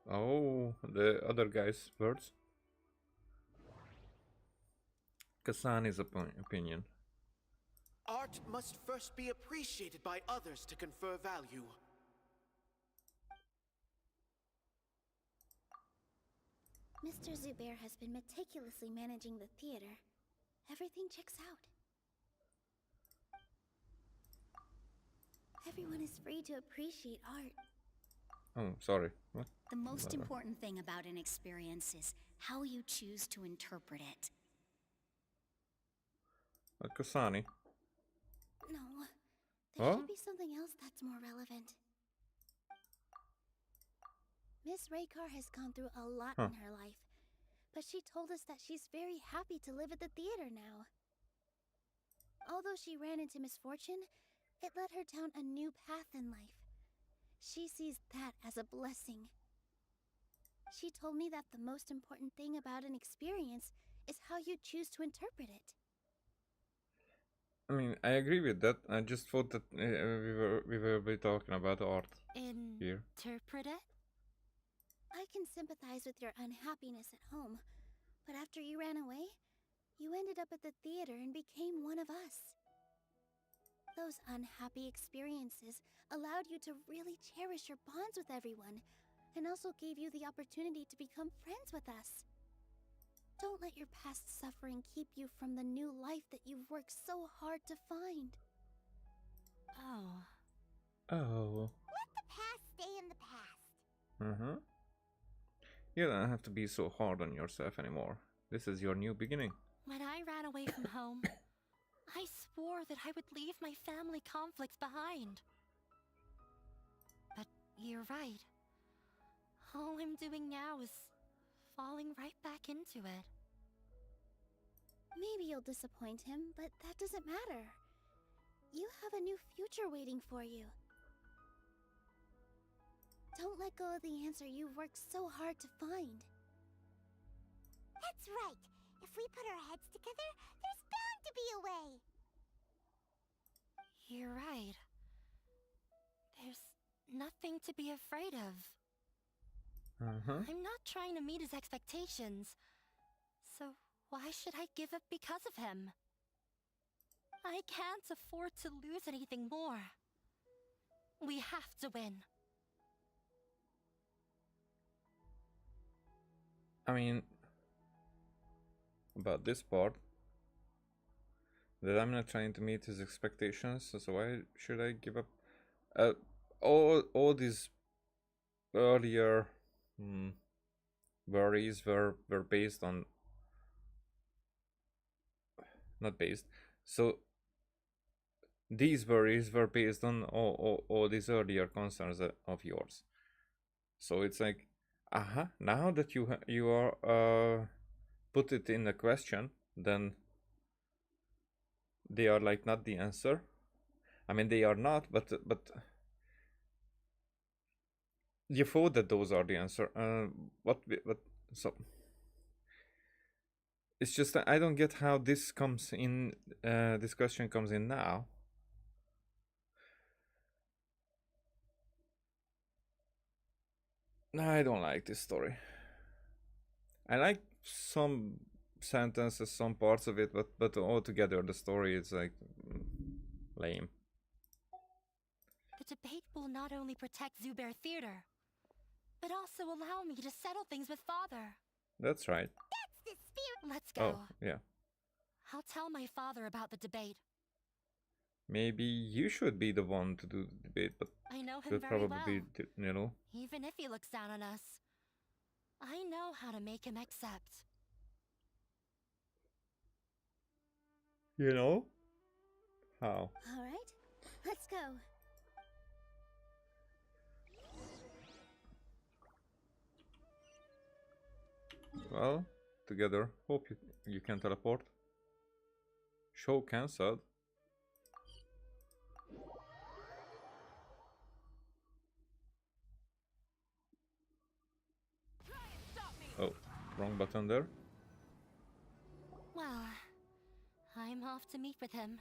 Oh, the other guy's words. Kasani's opinion.
Art must first be appreciated by others to confer value.
Mr. Zubair has been meticulously managing the theater. Everything checks out. Everyone is free to appreciate art.
Oh, sorry. What?
The most
Whatever.
important thing about an experience is how you choose to interpret it.
Kasani.
No, there
Huh?
should be something else that's more relevant. Miss Raykar has gone through a lot in her life, but she told us that she's very happy to live at the theater now. Although she ran into misfortune, it led her down a new path in life. She sees that as a blessing. She told me that the most important thing about an experience is how you choose to interpret it.
I mean, I agree with that. I just thought that we were talking about art here.
Interpret it?
I can sympathize with your unhappiness at home, but after you ran away, you ended up at the theater and became one of us. Those unhappy experiences allowed you to really cherish your bonds with everyone, and also gave you the opportunity to become friends with us. Don't let your past suffering keep you from the new life that you've worked so hard to find.
Oh.
Oh.
Let the past stay in the past.
You don't have to be so hard on yourself anymore. This is your new beginning.
When I ran away from home, I swore that I would leave my family conflicts behind. But you're right. All I'm doing now is falling right back into it.
Maybe you'll disappoint him, but that doesn't matter. You have a new future waiting for you. Don't let go of the answer you've worked so hard to find.
That's right. If we put our heads together, there's bound to be a way.
You're right. There's nothing to be afraid of. I'm not trying to meet his expectations. So why should I give up because of him? I can't afford to lose anything more. We have to win.
I mean, about this part, that I'm not trying to meet his expectations, so why should I give up? All these earlier worries were based on, not based. So these worries were based on all these earlier concerns of yours. So it's like, now that you are put it in a question, then they are like not the answer. I mean, they are not, but you thought that those are the answer. So it's just that I don't get how this comes in. This question comes in now. I don't like this story. I like some sentences, some parts of it, but altogether the story is like lame.
The debate will not only protect Zubair Theater, but also allow me to settle things with Father.
That's right.
That's the spirit.
Let's go.
Oh, yeah.
I'll tell my father about the debate.
Maybe you should be the one to do the debate, but
I know him
should
very
probably
well.
be Nilou.
Even if he looks down on us, I know how to make him accept.
You know? How?
All right, let's go.
Well, together. Hope you can teleport. Show cancelled. Oh, wrong button there.
Well, I'm off to meet with him.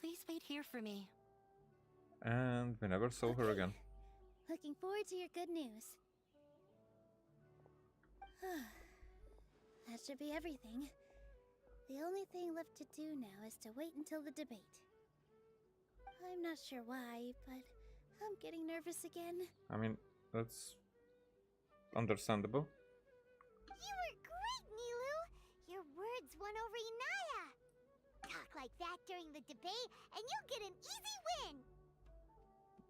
Please wait here for me.
And we never saw her again.
Looking forward to your good news. That should be everything. The only thing left to do now is to wait until the debate. I'm not sure why, but I'm getting nervous again.
I mean, that's understandable.
You were great, Nilou! Your words won over Inaya! Talk like that during the debate, and you'll get an easy win!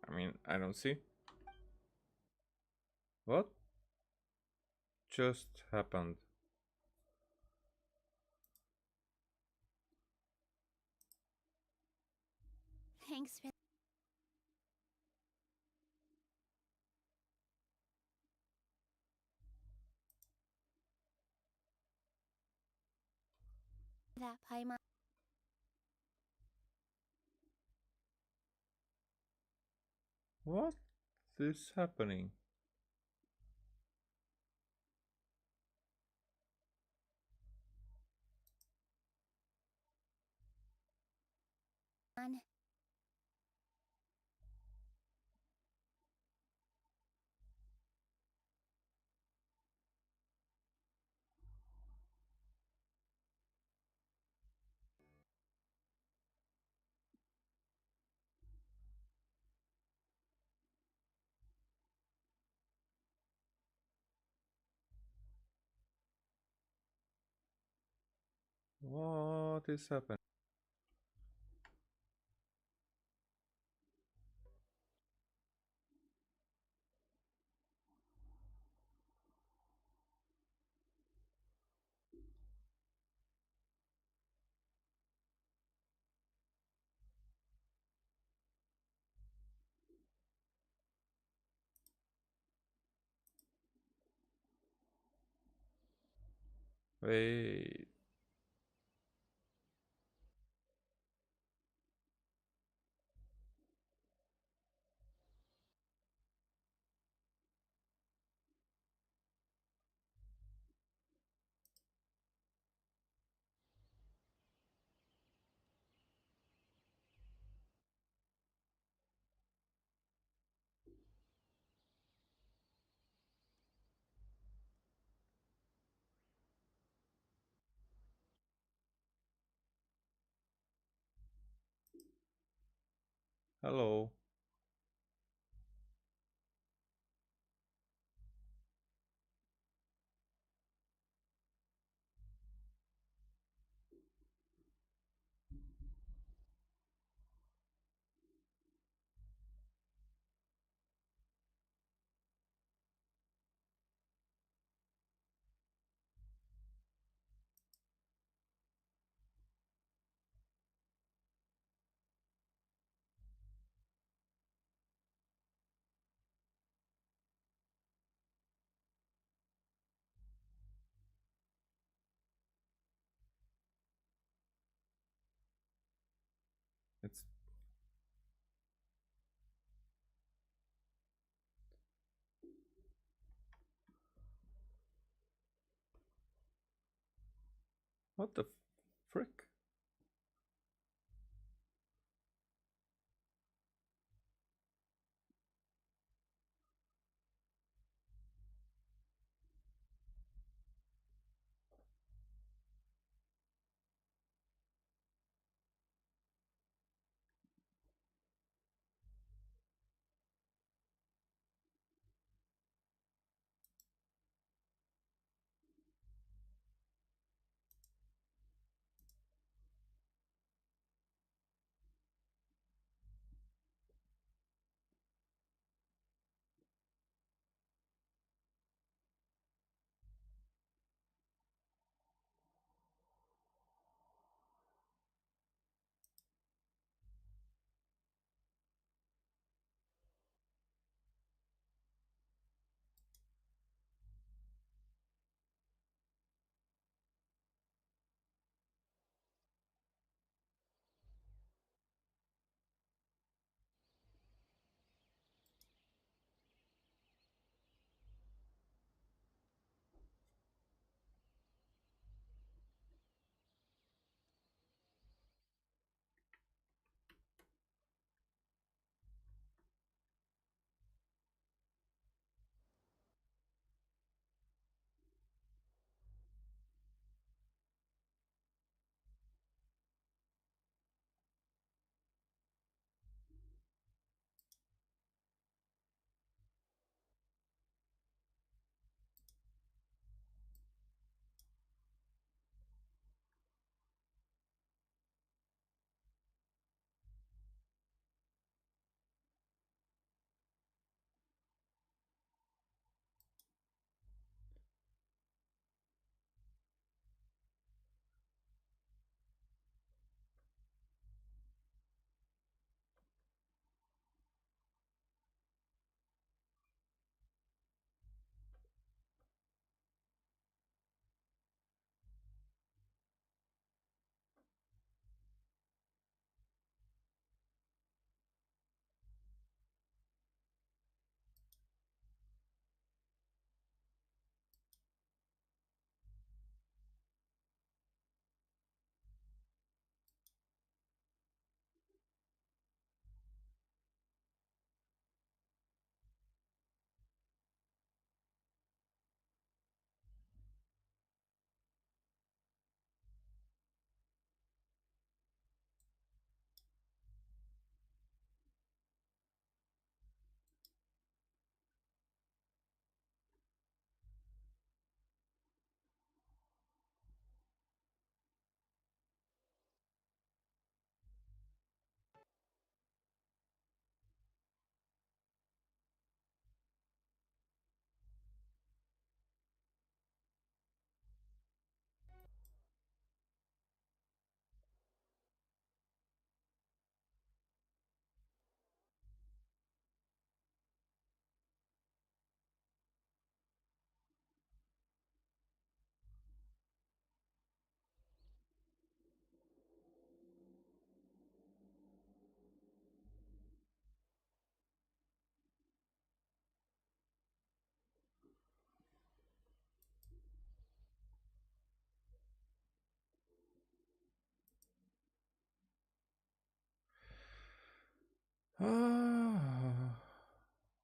I mean, I don't see. What just happened?
Thanks for that, Paimon.
What is happening? What is happening? Wait. Hello. It's what the frick?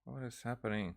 What is happening?